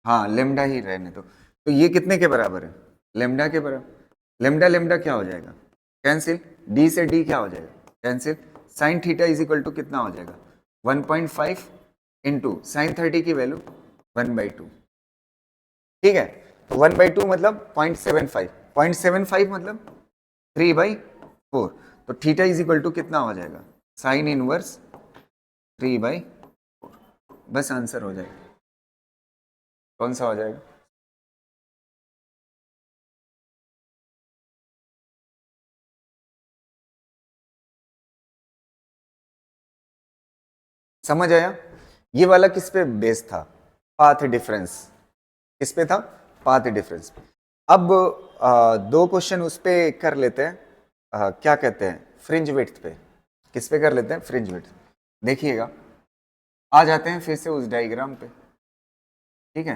हाँ लेमडा ही रहने तो ये कितने के बराबर है, लेमडा के बराबर। लेमडा लेमडा क्या हो जाएगा, कैंसिल, डी से डी क्या हो जाएगा, cancel. Sine theta is equal to कितना हो जाएगा, 1.5 इंटू साइन 30 की वैल्यू 1/2, ठीक है। तो 1/2 मतलब 0.75, 0.75 मतलब 3/4। तो थीटा इज इक्वल टू कितना हो जाएगा, साइन इनवर्स 3/4। बस आंसर हो जाएगा, कौन सा हो जाएगा, समझ आया। ये वाला किस पे बेस था, पाथ डिफरेंस, किस पे था, पाथ डिफरेंस। अब दो क्वेश्चन उस पे कर लेते हैं, क्या कहते हैं, फ्रिंज विड्थ पे। किस पे कर लेते हैं, फ्रिंज विड्थ। देखिएगा, आ जाते हैं फिर से उस डायग्राम पे, ठीक है,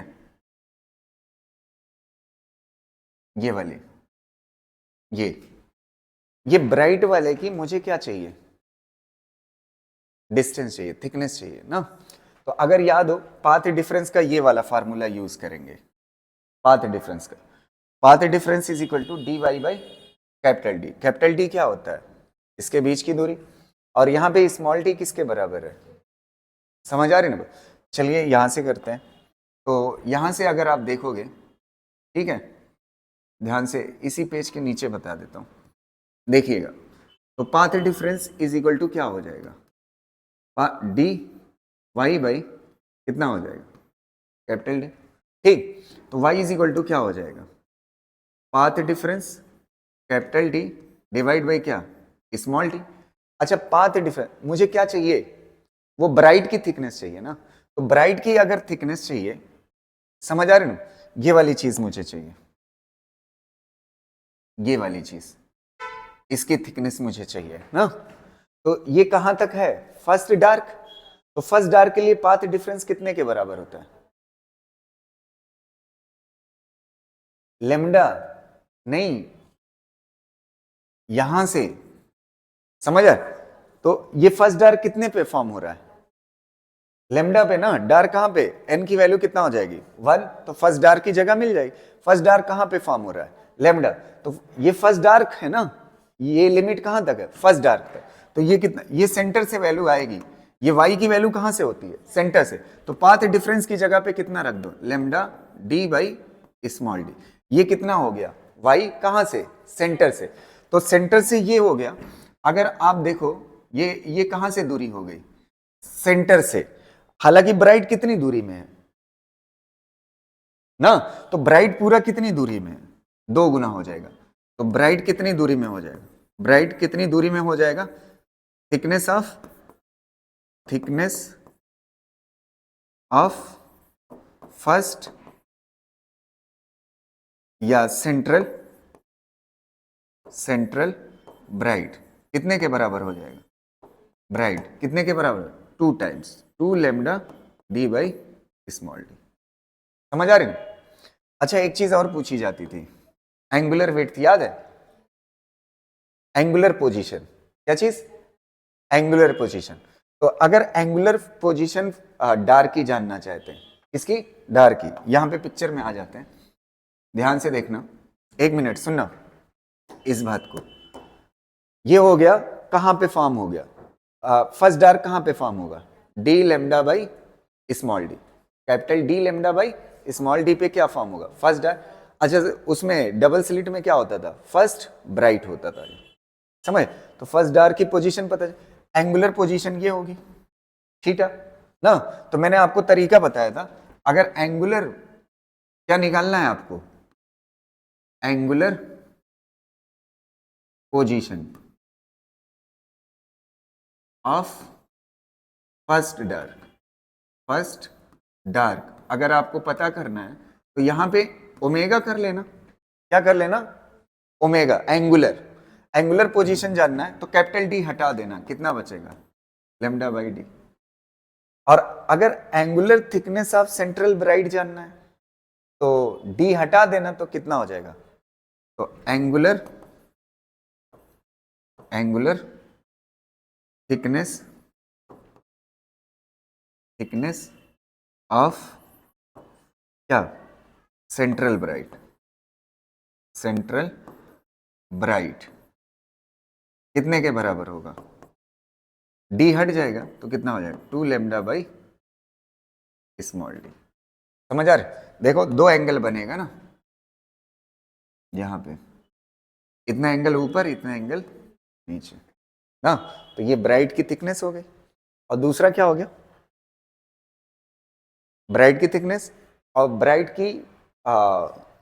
ये वाली, ये ब्राइट वाले की मुझे क्या चाहिए, डिस्टेंस चाहिए, थिकनेस चाहिए ना। तो अगर याद हो पाथ डिफरेंस का ये वाला फार्मूला यूज करेंगे, पाथ डिफरेंस का। Path difference is equal to d Y by capital d. Capital d क्या होता है? इसके बीच की दूरी, और यहाँ पे स्मॉल टी किसके बराबर है? समझ आ रही ना? चलिए यहां से करते हैं। तो यहां से अगर आप देखोगे, ठीक है, ध्यान से इसी पेज के नीचे बता देता हूं, देखिएगा। तो path difference is equal to क्या हो जाएगा? डी वाई बाई कितना हो जाएगा? Capital D. ठीक, तो वाई इज इक्वल टू क्या हो जाएगा? Path difference capital D divide by क्या? Small T. अच्छा, पाथ डिफरेंस मुझे क्या चाहिए? वो ब्राइट की थिकनेस चाहिए ना। तो ब्राइट की अगर थिकनेस चाहिए, समझ आ रही ना, ये वाली चीज मुझे चाहिए, ये वाली चीज, इसकी थिकनेस मुझे चाहिए ना। तो ये कहां तक है? First dark. तो फर्स्ट डार्क के लिए पाथ डिफरेंस कितने के बराबर होता है? लेमडा नहीं, यहां से, समझ आ? तो ये फर्स्ट डार्क कितने पे फॉर्म हो रहा है? लेमडा पे ना। डार्क कहां पे? एन की वैल्यू कितना हो जाएगी? 1। तो फर्स्ट डार्क की जगह मिल जाएगी। फर्स्ट डार्क कहां पे फॉर्म हो रहा है? लेमडा। तो ये फर्स्ट डार्क है ना, ये लिमिट कहां तक है? फर्स्ट डार्क तक। तो ये कितना, ये सेंटर से वैल्यू आएगी। ये y की वैल्यू कहां से होती है? सेंटर से। तो पाथ डिफरेंस की जगह पे कितना रख दो? Lambda D by small D. ये कितना हो गया? y कहां से? सेंटर से। तो सेंटर से ये हो गया। अगर आप देखो, ये कहां से दूरी हो गई? सेंटर से। हालांकि ब्राइट कितनी दूरी में है ना, तो ब्राइट पूरा कितनी दूरी में है? 2 गुना हो जाएगा। तो ब्राइट कितनी दूरी में हो जाएगा? ब्राइट कितनी दूरी में हो जाएगा? थिकनेस ऑफ फर्स्ट या सेंट्रल ब्राइट कितने के बराबर हो जाएगा? ब्राइट कितने के बराबर? 2 times 2 lambda D by small D. समझ आ रही है? अच्छा, एक चीज और पूछी जाती थी, एंगुलर विड्थ याद है? एंगुलर पोजीशन, क्या चीज? Angular position. तो अगर एंगुलर पोजीशन डार्क की जानना चाहते हैं, किसकी? डार्क की। यहां पे पिक्चर में आ जाते हैं, ध्यान से देखना, 1 मिनट सुनना इस बात को। ये हो गया, कहां पे फॉर्म हो गया? फर्स्ट डार्क कहां पे फॉर्म होगा? D lambda by small D. Capital D lambda by small D पे क्या फॉर्म होगा? First dark. अच्छा, उसमें डबल स्लिट में क्या होता था? फर्स्ट ब्राइट होता था, समझ? तो फर्स्ट डार्क की पोजीशन पता है, एंगुलर पोजीशन ये होगी, थीटा ना। तो मैंने आपको तरीका बताया था, अगर एंगुलर क्या निकालना है आपको? Angular position of first dark अगर आपको पता करना है तो यहां पे ओमेगा कर लेना। क्या कर लेना? ओमेगा। एंगुलर पोजीशन जानना है तो कैपिटल डी हटा देना, कितना बचेगा? Lambda by D. और अगर angular thickness of central bright जानना है तो डी हटा देना, तो कितना हो जाएगा? तो एंगुलर थिकनेस ऑफ क्या? सेंट्रल ब्राइट कितने के बराबर होगा? डी हट जाएगा तो कितना हो जाएगा? 2 लेमडा बाई स्मॉल डी। समझ आ रहे? देखो 2 एंगल बनेगा ना, यहां पे इतना एंगल ऊपर, इतना एंगल नीचे ना। तो ये ब्राइट की थिकनेस हो गई, और दूसरा क्या हो गया? ब्राइट की थिकनेस, और ब्राइट की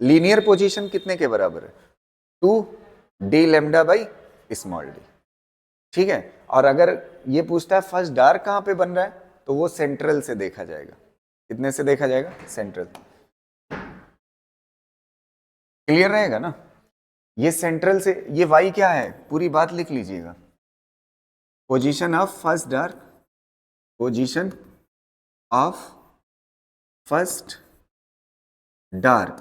लीनियर पोजीशन कितने के बराबर है? 2 D lambda by small D. ठीक है। और अगर ये पूछता है फर्स्ट डार्क कहां पे बन रहा है, तो वो सेंट्रल से देखा जाएगा। कितने से देखा जाएगा? सेंट्रल। क्लियर रहेगा ना? ये सेंट्रल से, ये वाई क्या है? पूरी बात लिख लीजिएगा। पोजीशन ऑफ फर्स्ट डार्क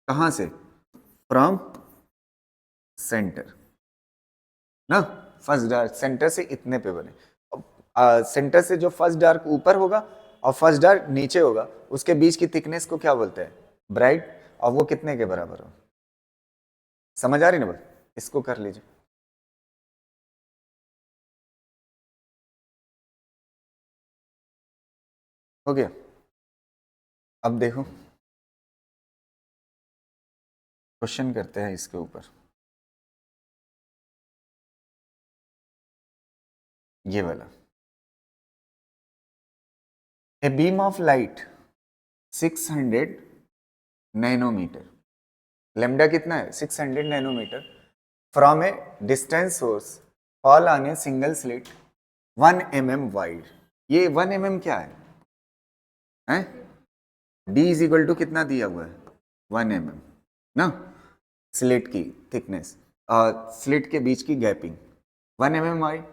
कहां से? फ्रॉम सेंटर ना। फर्स्ट डार्क सेंटर से इतने पे बने। सेंटर से जो फर्स्ट डार्क ऊपर होगा और फर्स्ट डार्क नीचे होगा, उसके बीच की थिकनेस को क्या बोलते हैं? ब्राइट। और वो कितने के बराबर हो? समझ आ रही ना बात? इसको कर लीजिए। हो गया? अब देखो क्वेश्चन करते हैं इसके ऊपर। ये वाला, a beam of light 600 nanometre, lambda कितना है? 600 nanometre, from a distance source fall on a single slit 1 mm wide. ये 1 mm क्या है? हैं? D इज इक्वल टू कितना दिया हुआ है? 1 mm ना, स्लिट की थिकनेस, स्लिट के बीच की गैपिंग 1 mm वाइड,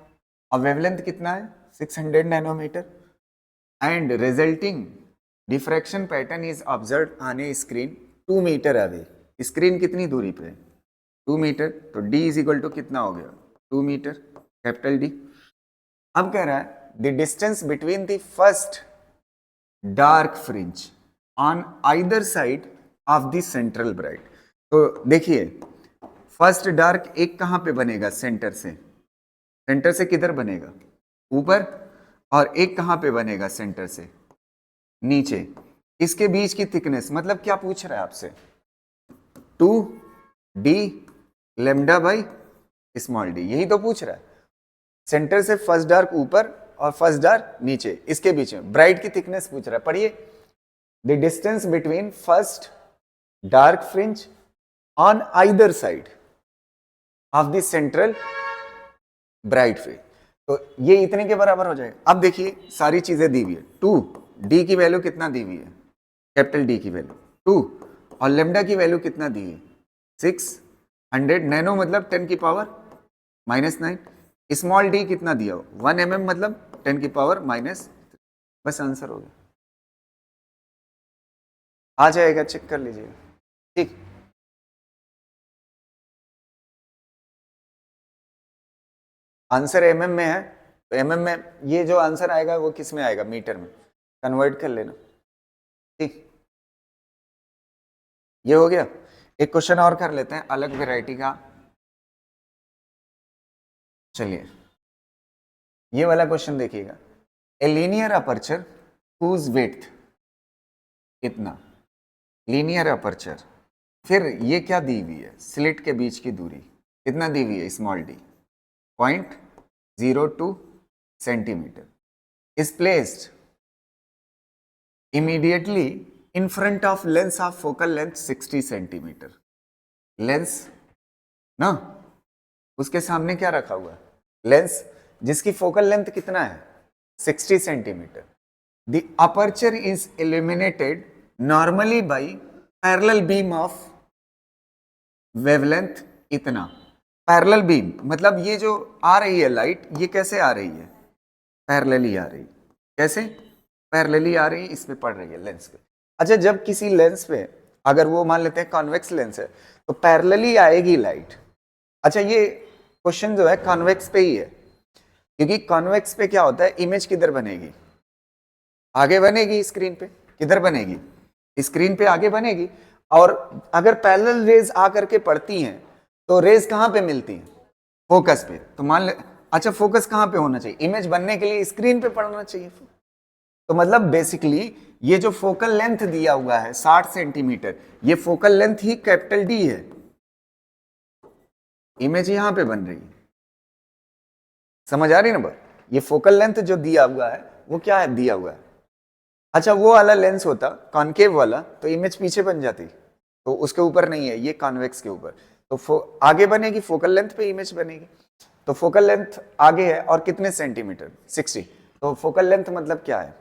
और वेवलेंथ कितना है? 600 nanometre, and resulting diffraction pattern is observe on a screen 2 metre away. Screen कितनी दूरी पे है? 2 मीटर। तो D इज इक्वल टू कितना हो गया? 2 मीटर, कैपिटल D। अब कह रहा है the distance between the first dark fringe on either side of the central bright. तो देखिए फर्स्ट डार्क एक कहां पे बनेगा? सेंटर से। सेंटर से किधर बनेगा? ऊपर। और एक कहां पे बनेगा? सेंटर से नीचे। इसके बीच की थिकनेस मतलब क्या पूछ रहा है आपसे? 2D lambda by small D, यही तो पूछ रहा है। सेंटर से फर्स्ट डार्क ऊपर और फर्स्ट डार्क नीचे, इसके बीच में ब्राइट की थिकनेस पूछ रहा है। पढ़िए, the distance between first dark fringe on either side of the central bright fringe. तो ये इतने के बराबर हो जाएगा। अब देखिए सारी चीजें दी हुई है। 2D की वैल्यू कितना दी हुई है? कैपिटल D की वैल्यू 2, और लेमडा की वैल्यू कितना दी है? 600 नैनो मतलब 10 की पावर -9। स्मॉल d कितना दिया हो? 1 mm मतलब 10 की पावर -। बस आंसर हो गया। आ जाएगा, चेक कर लीजिएगा। ठीक, आंसर mm में है, तो mm में ये जो आंसर आएगा वो किस में आएगा? मीटर में कन्वर्ट कर लेना। ठीक, ये हो गया। एक क्वेश्चन और कर लेते हैं अलग वैरायटी का। चलिए ये वाला क्वेश्चन देखिएगा। A linear aperture whose width कितना? लीनियर अपर्चर, फिर ये क्या दी हुई है? स्लिट के बीच की दूरी कितना दी हुई है? Small d 0.02 centimetre is placed immediately in front of lens of focal length 60 centimetre. Lens ना, उसके सामने क्या रखा हुआ है? लेंस जिसकी फोकल लेंथ कितना है? 60 centimetre. The aperture is illuminated normally by parallel beam of wavelength इतना। पैरेलल बीम मतलब ये जो आ रही है लाइट, ये कैसे आ रही है? पैरेलली आ रही। कैसे? पैरेलली आ रही, इस पे पड़ रही है लेंस पे। अच्छा, जब किसी लेंस पे अगर वो मान लेते हैं कॉन्वेक्स लेंस है तो पैरेलली आएगी लाइट। अच्छा, ये क्वेश्चन जो है कॉन्वेक्स पे ही है, क्योंकि कॉन्वेक्स पे क्या होता है? इमेज किधर बनेगी? आगे बनेगी स्क्रीन पे। किधर बनेगी? स्क्रीन पे आगे बनेगी। और अगर पैरेलल रेज आकर के पड़ती हैं तो रेज कहां पे मिलती हैं? फोकस पे। तो मान ले, अच्छा फोकस कहां पे होना चाहिए? इमेज बनने के लिए स्क्रीन पे पड़ना चाहिए। तो मतलब बेसिकली ये जो फोकल लेंथ दिया हुआ है 60 सेंटीमीटर, ये फोकल लेंथ ही कैपिटल D है। इमेज यहां पे बन रही है। समझ आ रही ना बात? ये फोकल लेंथ जो दिया हुआ है वो क्या है? दिया हुआ है। अच्छा, वो वाला लेंस होता कॉनकेव वाला तो इमेज पीछे बन जाती, तो उसके ऊपर नहीं है, ये कॉन्वेक्स के ऊपर। तो आगे बनेगी, फोकल लेंथ पे इमेज बनेगी। तो फोकल लेंथ आगे है और कितने सेंटीमीटर? 60। तो फोकल लेंथ मतलब क्या है?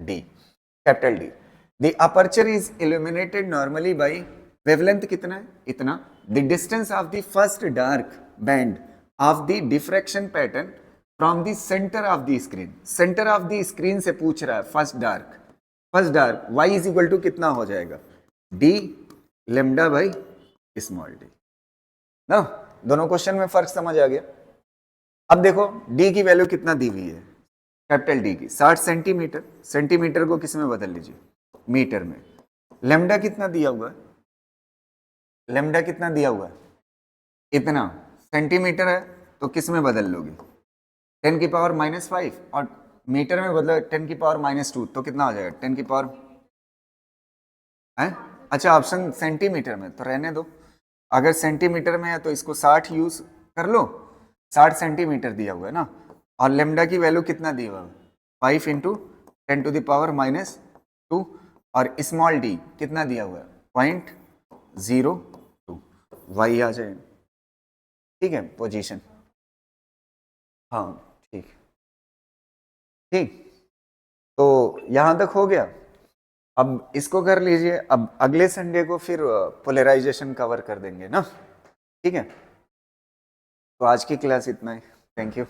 D, capital D। The aperture is illuminated normally by wavelength कितना है? इतना। The distance of the first dark band of the diffraction pattern from the centre of the screen. Centre of the screen से पूछ रहा है first dark. First dark y is equal to कितना हो जाएगा? D lambda by small d ना। दोनों question में फर्क समझ आ गया। अब देखो D की वैल्यू कितना दी हुई है? कैपिटल डी की 60 सेंटीमीटर, सेंटीमीटर को किस में बदल लीजिए, मीटर में। लेमडा कितना दिया हुआ है, लेमडा कितना दिया हुआ है, इतना सेंटीमीटर है तो किस में बदल लोगे, 10 की पावर -5, और मीटर में बदलो 10 की पावर -2, तो कितना हो जाएगा 10 की पावर है। अच्छा ऑप्शन सेंटीमीटर में तो रहने दो, अगर सेंटीमीटर में है तो इसको 60 यूज कर लो, 60 सेंटीमीटर दिया हुआ है ना, और लेमडा की वैल्यू कितना दिया हुआ है 5 इंटू 10⁻², और स्मॉल डी कितना दिया हुआ है 0.02, वाई आ जाएगा। ठीक है पोजीशन, हाँ ठीक ठीक, तो यहां तक हो गया। अब इसको कर लीजिए, अब अगले संडे को फिर पोलराइजेशन कवर कर देंगे ना, ठीक है। तो आज की क्लास इतना ही, थैंक यू।